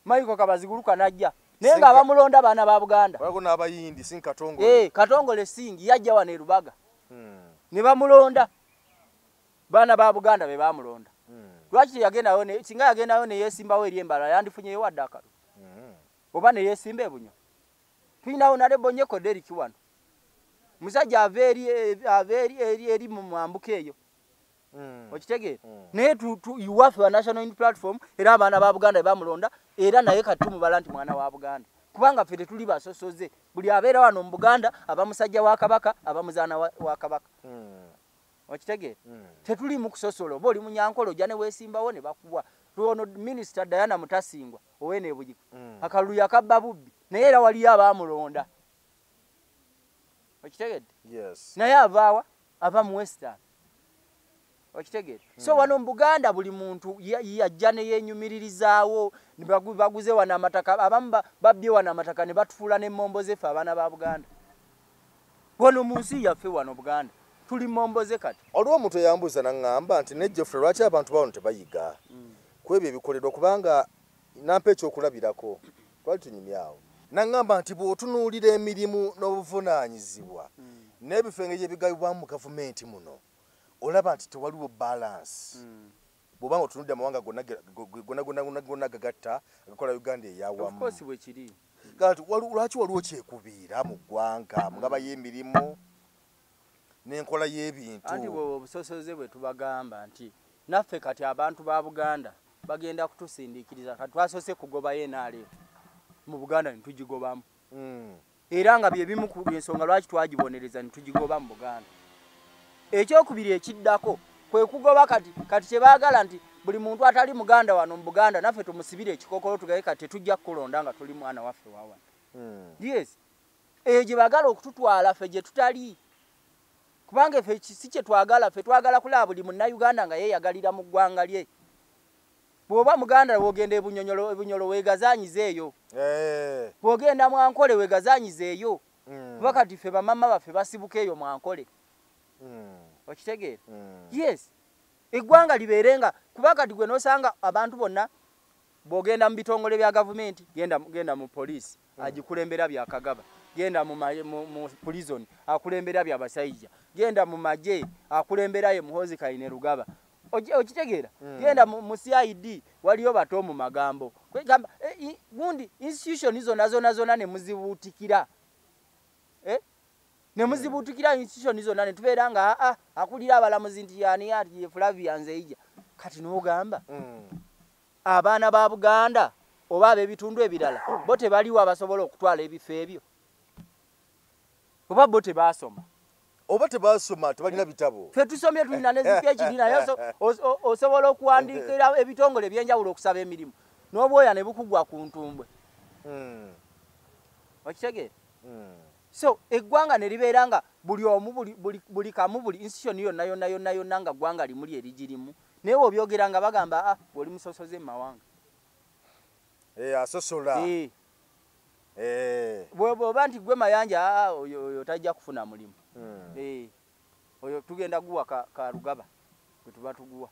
Michael Kabaziguluka najja naye nga abamulonda baana ba Buganda waliwo n'abayindi Katongole Katongole Singi yajja wano e Lubaga ne bamulonda baana ba Buganda be bamulonda lwaki yagendayo singa yagendayo ne yeesimbawo eri embala yandifunyeyo wadde akalu oba ne yeesimba ebunyo tulinawo Honorable Nyeko Derrick wano musajja ava eri mu mwambuka eyo okitegeera naye iwaffe wa National Unity Platform era abaana ba Buganda bamulonda era naye kati tumubala nti mwana wa Buganda kubanga ffe tetuli basosoze buli abeera wano mu Buganda aba musajja wa Kabaka aba muzaana wa Kabaka okitegeera tetuli mu kusosola oba oli munyankolo ojja ne weesimbawo ne bakuwa tuwono Minister Diana Mutasingwa owene ebujiko akalulu yakabba bubbi naye era waliyo abamulonda okitegeedde yes naye avaawa ava mu Western okitegeedde so wano mu Buganda buli muntu yajja ne yeenyumiririzaawo baguze wano amataka abamu babbye wano amataka ne batufuula n'emmombo zeffe abaana ba Buganda wano mu nsi yaffe wano Buganda tuli mmombo ze kati olwo omuntu eyambuuza naŋŋamba nti ne Geoffrey lwaki abantu bawano tebayiga kwebyo ebikolerwa kubanga nampa ekyokulabirako twali tunyumyawo naŋŋamba nti bw'otunuulira emirimu n'obuvunaanyizibwa n'ebifo engeri ebigabibwamu mu gavumenti muno olaba nti tewaliwo balance bw'oba nga otunudde amawanga gonna gagatta agakola Uganda eyawamu kati lwaki waliwo kyekubiira mu ggwanga mugaba y'emirimu n'enkola y'ebintu anti bwe obusosoze bwe tubagamba nti naffe kati abantu ba Buganda bagenda kutusindiikiriza kati twasose kugobayo NRM mu Buganda ne tugigobamu era nga bye bimu ku ensonga lwaki twagibonereza ne tugigoba mu Buganda ekyokubiri ekiddako kwe kugoba kati kye baagala nti buli muntu atali Muganda wano mu Buganda naffe tumusibire ekikokolo tugaye kati tetujja kukulonda nga tuli mwana waffe wawana yes gye baagala okututwala ffe gye tutali kubanga ffe si kye twagala ffe twagala kulaba buli munnayuganda nga yeeyagalira mu ggwanga lye bw'oba Muganda wogenda ebunyolo weegazaanyiza eyo bw'ogenda Mwankole weegazaanyiza eyo kuba kati ffe bamama baffe basibuka eyo Mwankole okitegeera yes eggwanga libeerenga kuba kati gwe n'osanga abantu bonna bw'ogenda mu bitongole bya gavumenti genda mu poliisi agikulembera byakagaba genda mu prison akulembera byabasajja genda mu magye akulembera ye Muhoozi Kayine Rugaba okitegeera genda mu CID waliyo bato mu magambo kwegamba gundi institution zonna ne muzibuutikira ne muzibuutikira institution zonna ne tubeera nga akulira abalamuzi nti yani Flavia Nzeija kati n'ogamba abaana ba Buganda oba ab'ebitundu ebirala bo tebaliwo abasobola okutwala ebifo ebyo oba bo tebasoma oba tebasoma tebalina bitabo ffe tusomye tulina ne PhD naye osobola okuwandiikira ebitongole ebyenjawulo okusaba emirimu n'obwoya ne bukugwa ku ntumbwe okitegeera so eggwanga ne libeera nga buli omu buli kamu buli institution yonna nga ggwanga limuli erigirimu naye obyogera nga bagamba bw'oli musosoze mu mawanga asosola bw'oba nti gwe Mayanja oyo tajja kufuna mulimu oyo tugenda guwa ka Lugaba gwe tuba tuguwa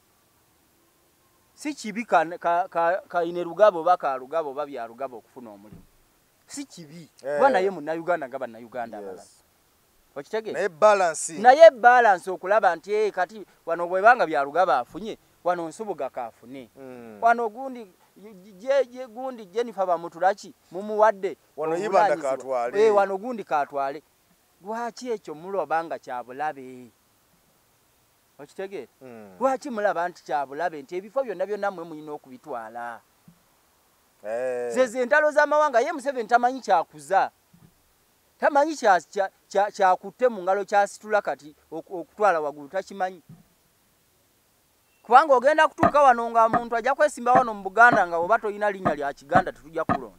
si kibi kaine Lugaba oba ka Lugaba oba bya Lugaba okufuna omulimu si kibi kuba naye Munnayuganda nga Bannayuganda abalala okitegeera naye balance okulaba nti kati wano bwebanga bya Lugaba afunye wano Nsubuga kaafune wano gundi Jennifer Bamutulaki mumuwadde wano Yibanda katwale wano gundi katwale lwaki ekyo mulobanga kya bulabe okitegeera lwaki mulaba nti kya bulabe nti ebifo byonna mmwe mulina okubitwala zeze entalo z'amawanga ye Museveni tamanyi kyakuza tamanyi kyakutte mu ngalo kyasitula kati okutwala waggulu takimanyi kubanga ogenda kutuuka wano nga muntu ajja kwesimba wano mu Buganda nga oba toyina linnya lya Kiganda tetujja kulonda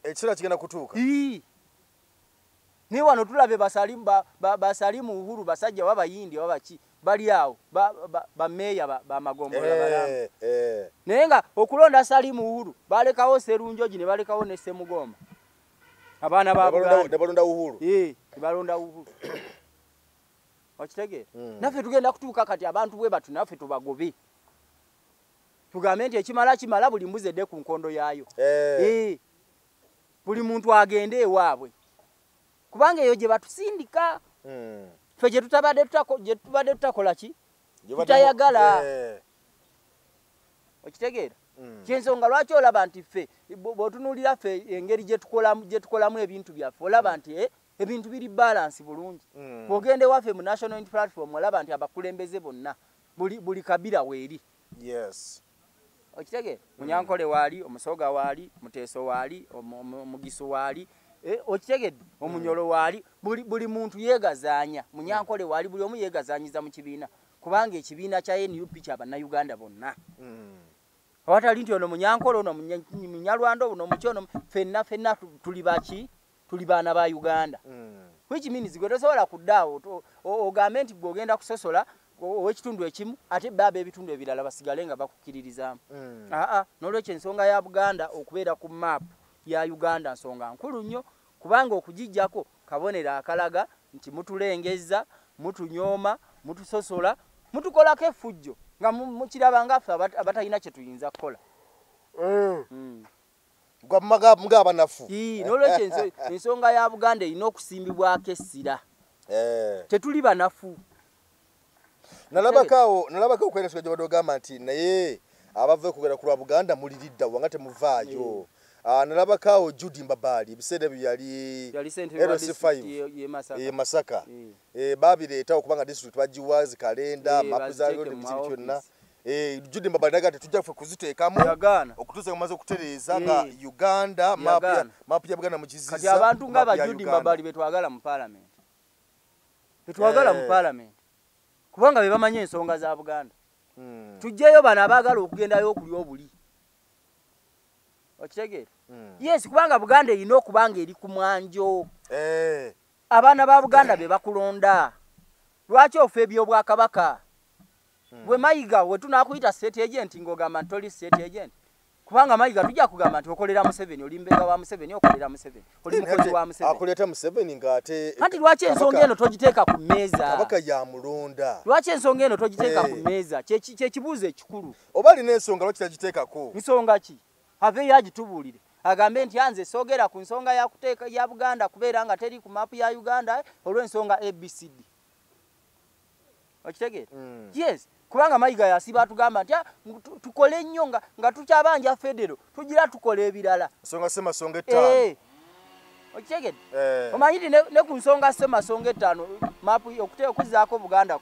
ekiseera kigenda kutuuka naye wano tulabe basalimu Uhuru basajja w'Abayindi wabaki bali awo bameeya bamagombola balamu naye nga okulonda Salimu Uhuru balekawo Serunjogi ne balekawo ne Ssemugomba abaana ba Buganda ne balonda Uhuru ne balonda Uhuru okitegeera naffe tugenda kutuuka kati abantu bwe batu naffe tubagobe tugambe nti ekimala buli mbuzi edde ku nkondo yaayo buli muntu agende ewaabwe kubanga eyo gye batusindika ffe gye tubadde tutakola ki tutayagala okitegeera kyensonga lwaki olaba nti ffe bw'otunuulira ffe engeri gye tukolamu ebintu byaffe olaba nti ebintu biri balance bulungi bw'ogende waffe mu National Unity Platform olaba nti abakulembeze bonna buli kabira weeri okitegeera Munyankole waali Omusoga waali Muteeso waali Mugiso waali okitegedde Omunyolo waali buli muntu yeegazaanya Munyankole waali buli omu yeegazaanyiza mu kibiina kubanga ekibiina kya NUP kya Bannayuganda bonna awatali nti ono Munyankole ono Munyalwanda ono Mukyono ffenna tuli baki tuli baana ba Uganda which means gwe tosobola kuddaawo ogambe nti gw'ogenda kusosola ow'ekitundu ekimu ate baba ebitundu ebirala basigale nga bakukkiririzaamu n'olwekyo ensonga ya Buganda okubeera ku map ya Uganda nsonga nkulu nnyo kubanga okugijjako kabonero akalaga nti mutulengeza mutunyooma mutusosola mutukolako effujjo nga mukiraba ngaffe abatalina kye tuyinza kukola ng'abanafu n'olwekyo ensonga ya Buganda erina okusimbibwako essira tetuli banafu nalabako kweresga gye badde ogamba nti naye abava okugera ku lwa Buganda muliridda wanga temuvaayo nalabakaawo Judy Mbabali ebiseera ebyo yali LC5 Masaka baabireeta okubanga district bagiwazi kalenda mapu zaayo ne muziri kyonna Judy Mbabali naga tetujja ffe kuziteekamu okutuusa ngamaze okutereeza nga Uganda mapu ya Buganda mukiziza kati abantu nga ba Judy Mbabali betwagala mu parliament kubanga be bamanyi ensonga za Buganda tujjeyo bano abaagala okugendayo okulya obuli okitegeera yes kubanga Buganda erina okubanga eri ku mwanjo abaana ba Buganda be bakulonda lwaki ofa ebyobwakabaka gwe Mayiga we tunaakuyita state agent ng'ogamba nti toli state agent kubanga Mayiga tujja kugamba nti okolera Museveni oli mbega wa Museveni okolera Museveni oli mukozi wa Museveni akoleta Museveni ng'ate anti lwaki ensonga eno togiteeka ku mmeeza kabaka yamulonda lwaki ensonga eno togiteeka ku mmeeza kyekibuuzo ekikulu oba alina ensonga lwaki tagiteekako nsonga ki aveeyo agitubuulire agambe nti anze soogera ku nsonga ya kuteeka ya Buganda kubeera nga teri ku mapu ya Uganda olw'ensonga ABCD okitegeera yes kubanga Mayiga yasiba tugamba nti tukole nnyo nga tukyabanja federo tugira tukola ebirala nsonga Ssemasonga ettaano okitegeera omanyi nti ne ku nsonga Ssemasonga ettaano mapu okuzaako Buganda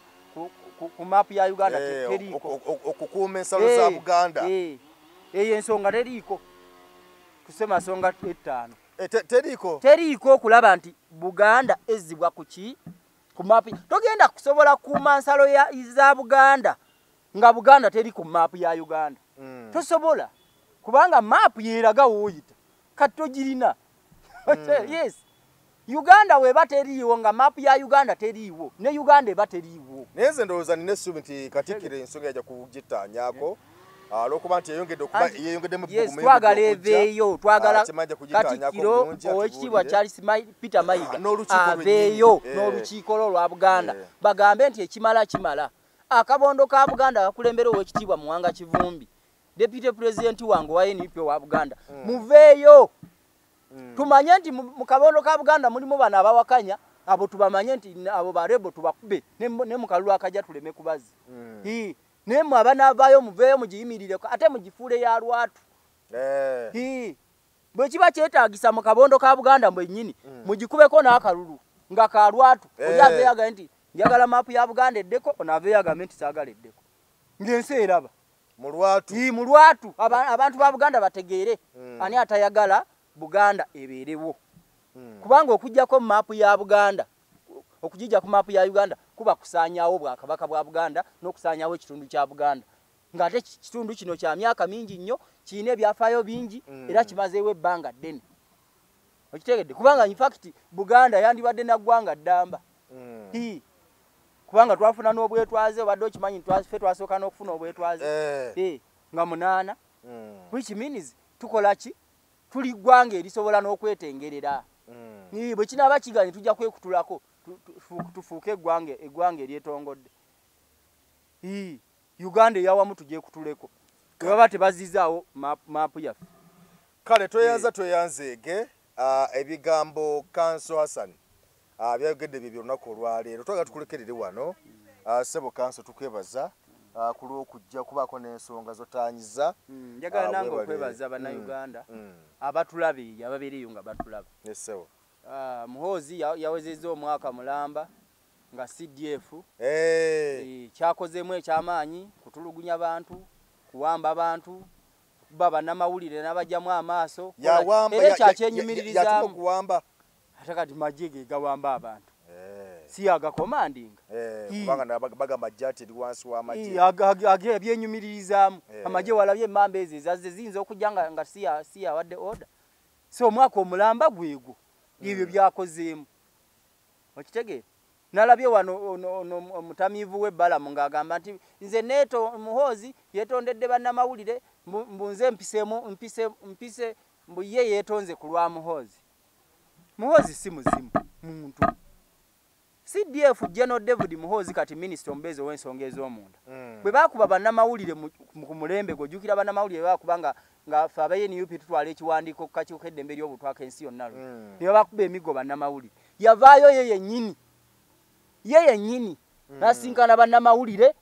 ku map ya Uganda teriko okukuuma ensalo za Buganda eyo ensonga teriko kusema songa 5 teriko okulaba nti Buganda ezibwa kuki ku map togenda kusobola kuuma nsalo za Buganda nga Buganda teri ku map ya Uganda tosobola kubanga map yeraga woyita katogirina yes Uganda weba teriiwo nga map ya Uganda teriiwo ne Uganda eba teriiwo neze ndowooza nina essuubi nti Katikkiro ensonga yajja kugitaanyaako olwokuba nti yeyongeddemu twagala eveeyo twagala Katikkiro owekitiibwa Charles Peter Mayiga aveeyo n'olukiiko lwa Buganda bagambe nti ekimala akabondo ka Buganda bakulembera owekitiibwa Muwanga Kivumbi Deputy President wange wa NUP wa Buganda muveeyo tumanye nti mu kabondo ka Buganda mulimu bana abawakanya abo tubamanye nti abo barebo tubakube ne mukalulu akajja tuleme kubazi ne mwabana avayo muveeyo mugiyimirire ate mugifuule ya lwatu bwe kiba kyetaagisa mu kabondo ka Buganda mwennyini mugikubeko n'akalulu nga ka lwatu oli aveeyaga nti njagala mapu ya Buganda eddeko onaaveeyaga nti saagala eddeko ng'ensi eraba mu lwatu abantu ba Buganda bategeere ani atayagala Buganda ebeerewo kubanga okujjako mapu ya Buganda okujija ku mapu ya Uganda kuba kusaanyaawo bwakabaka bwa Buganda n'okusaanyaawo ekitundu kya Buganda ng'ate kitundu kino kya myaka mingi nnyo kirina ebyafaayo bingi era kimazeewo ebbanga ddene okitegedde kubanga in fact Buganda yandibadde na ggwanga ddamba kubanga twafuna n'obwetwaze obadde okimanyi ffe twasooka n'okufuna obwetwaze nga 8 which means tukola ki tuli ggwanga erisobola n'okwetengerera bwe kinaaba kiganye tujja kwekutulako tufuuke eggwanga eryetongodde Uganda eyawamu tugyekutuleko bwebaba tebazizaawo maapu yaffe kale tweyanzeege ebigambo Kanso Hassan byayogedde bye byolunaku olwaleero twagala tukulekerere wano ssebo Kanso tukwebaza ku lw'okujja kubaako n'ensonga zotaanyiza njagala nange okwebaza bannayuganda abatulaba eyo ababeereyo nga batulaba Muhoozi yawezezza omwaka mulamba nga CDF kyakozeemu ekyamaanyi kutulugunya bantu kuwamba bantu kuba bannamawulire n'abajjamu amaaso era kyakyenyumiririzaamu ate kati magye ge gawamba abantu si agakomandinga kubanga bagamba jjati eri wansi w'amagye ebyenyumiririzaamu amagye walabye emmamba ezo ezazze ziyinza okujja nga si yawadde order so omwaka omulamba gwegwo ebyo byakozeemu okitegeera nalabye wano omutamiivu w'ebbalamu ng'agamba nti nze neeto Muhoozi yeetondedde bannamawulire mbunze mpise mbu ye yeetonze ku lwa Muhoozi. Muhoozi si muzimu muntu. CDF General David Muhoozi kati minisita omubeezi ow'ensonga ez'omunda bwe baakuba bannamawulire ku mulembe gw'ojjukira bannamawulire baakubanga nga ffe aba NUP tutwala ekiwandiiko ku kakiiko k'eddembe ly'obutwaka ensi yonna ne bakuba emigo bannamawulire yavaayo ye yennyini n'asinkana bannamawulire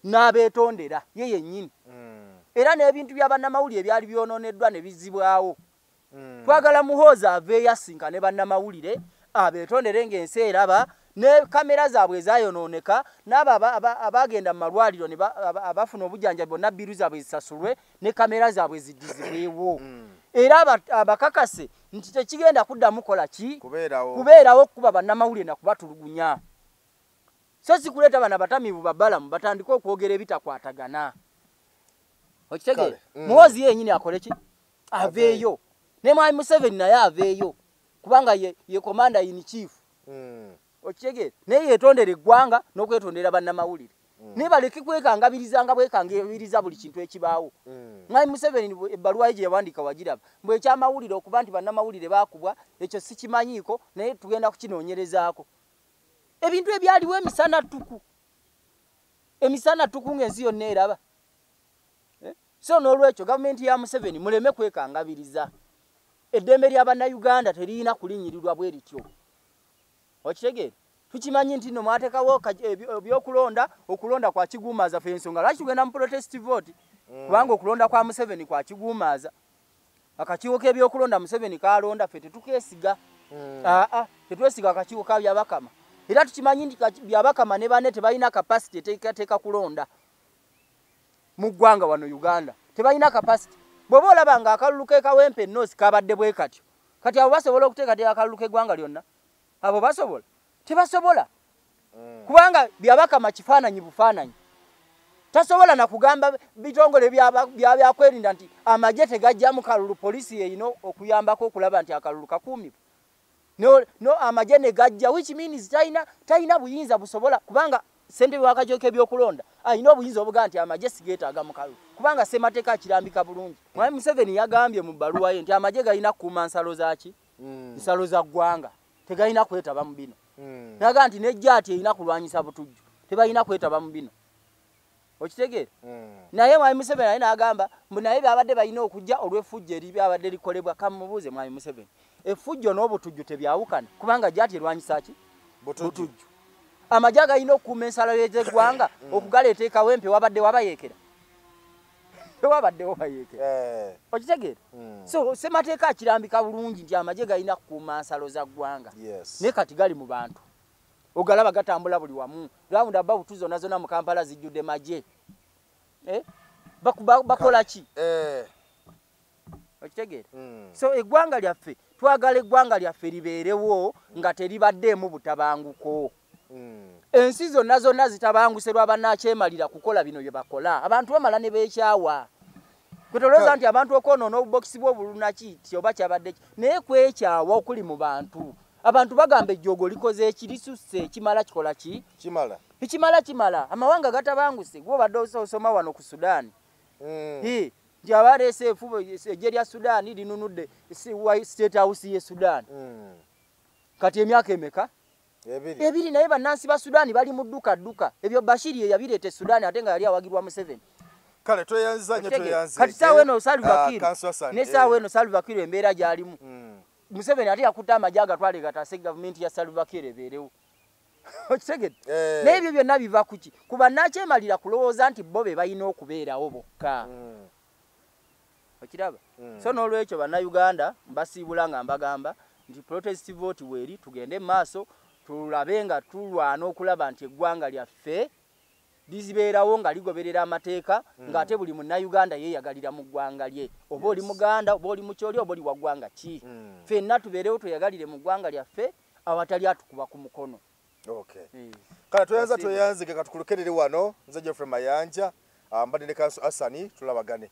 n'abeetondera ye yennyini era n'ebintu bya bannamawulire byali byonooneddwa ne bizibwawo twagala Muhoozi aveeyo asinkane bannamawulire abeetondere ng'ensi eraba ne kamera zaabwe zaayonooneka n'abo abagenda mu malwaliro abafuna obujjanjabi bonna bbiru zaabwe zisasulwe ne kamera zaabwe ziddizibwewo era abakakase nti tekigenda kuddamu kola ki kubeerawo okukuba bannamawulire na kubatulugunya so si kuleeta bana batamiivu babbalamu batandike okwogera ebitakwatagana okitegeera Muhoozi yennyini akole ki aveeyo ne Mwami Museveni naye aveeyo kubanga ye commander in chief okitegeera naye yeetondera eggwanga n'okwetondera bannamawulire naye baleke kwekangabirizanga bwekangabiriza buli kintu ekibaawo Mwami Museveni ebbaluwa ye gye yawandiika wagiraba mbwe ekyamawulire okuba nti bannamawulire baakubwa ekyo sikimanyiiko naye tugenda kukinoonyerezaako ebintu ebyaliwo emisana ttuku ng'ensi yonna eraba so n'olwekyo gavumenti ya Museveni muleme kwekangabiriza eddembe lya bannayuganda teririna kulinyirirwa bwe lityo okitegeera tukimanyi nti no mwateekawo ebyokulonda okulonda kwa kiguumaaza fe ensonga lwaki tugenda mu protest vote kubanga okulonda kwa Museveni kwa kiguumaaza akakiiko k'ebyokulonda Museveni kaalonda ffe tetukeesiga tetwesiga akakiiko ka byabakama era tukimanyi nti byabakama ne bane tebalina capacity teka kulonda mu ggwanga wano Uganda tebalina capacity bwoba olaba nga akalulu ke Kawempe North kabadde bwe katyo kati abo basobola okuteekateeka akalulu ke ggwanga lyonna abo basobola tebasobola kubanga byabakama kifaananyi bufaananyi tasobola na kugamba bitongole byakwerinda nti amagye tegajja mu kalulu poliisi eyino okuyambako okulaba nti akalulu kakuumibwa no amagye ne gajja which means talina buyinza busobola kubanga ssentebe w'akakiiko k'ebyokulonda ayina obuyinza obuga nti amagye sigeetaaga mu kalulu kubanga ssemateeka akirambika bulungi Mwami Museveni yagambye mu bbaluwa ye nti amagye galina kukuuma nsalo zaki nsalo za ggwanga tegalina kwetaba mu bino naga nti nejjaati erina kulwanyisa butujju tebalina kwetaba mu bino okitegeera naye Mwami Museveni naye n'agamba naye byabadde balina okujja olw'effujjo eri byabadde likolebwa kamubuuze Mwami Museveni effujjo n'obutujju tebyawukana kubanga jaati erwanyisa ki butujju amagye agalina okukuuma ensalo y'eggwanga okugaleeta e Kawempe wabadde wabayeekera tewabaddewo bayeekera okitegeera so ssemateeka akirambika bulungi nti amagye galina kukuuma nsalo za ggwanga naye kati gali mu bantu ogalaba gatambula buli wamu round about zonna zonna mu Kampala zijjudde magye bakola ki okitegeera so eggwanga lyaffe twagala eggwanga lyaffe libeerewo nga teribaddeemu butabanguko ensi zonna zonna zitabanguse lwa bannakyemalira kukola bino bye bakola abantu bamala ne beekyawa kwetolooza nti abantu okwonoona obubokisi bw'obulunaki ti oba kyabadde naye kwekyawa okuli mu bantu abantu bagamba ejjoogo likoze ekilisusse kimala kikola ki kimala amawanga gatabanguse gwobadde osoma wano ku Sudan nti abaleese ejje lya Sudan linunudde State House ye Sudan kati emyaka emeka ebiri naye bannansi ba Sudan bali mu dduka ebyo Bashir ye yabireeta Sudan ate nga yali awagirwa Museveni kale tweyanza kati saawa eno Salva Kiir ne saawa eno Salva Kiir embeera gy'alimu Museveni ate yakutta amagye agatwale gatase gavumenti ya Salva Kiir ebeerewo okitegedde n'ebyo byonna biva kuki ku bannakyemalira kulowooza nti bo be balina okubeerawo bokka okiraba so n'olwekyo bannayuganda mbasiibula nga mbagamba nti protest vote weeri tugende mu maaso tulabe nga tulwana okulaba nti eggwanga lyaffe lizibeerawo nga ligoberera amateeka ng'ate buli munnayuganda yeeyagalira mu ggwanga lye oba oli muganda oba oli mukyoli oba oli wa ggwanga ki ffenna tubeerewo tweyagalire mu ggwanga lyaffe awatali atukuba ku mukono kale tweyanzike katulukerere wano nze Geoffrey Mayanja mbadde ne Kanso Asani tulabagane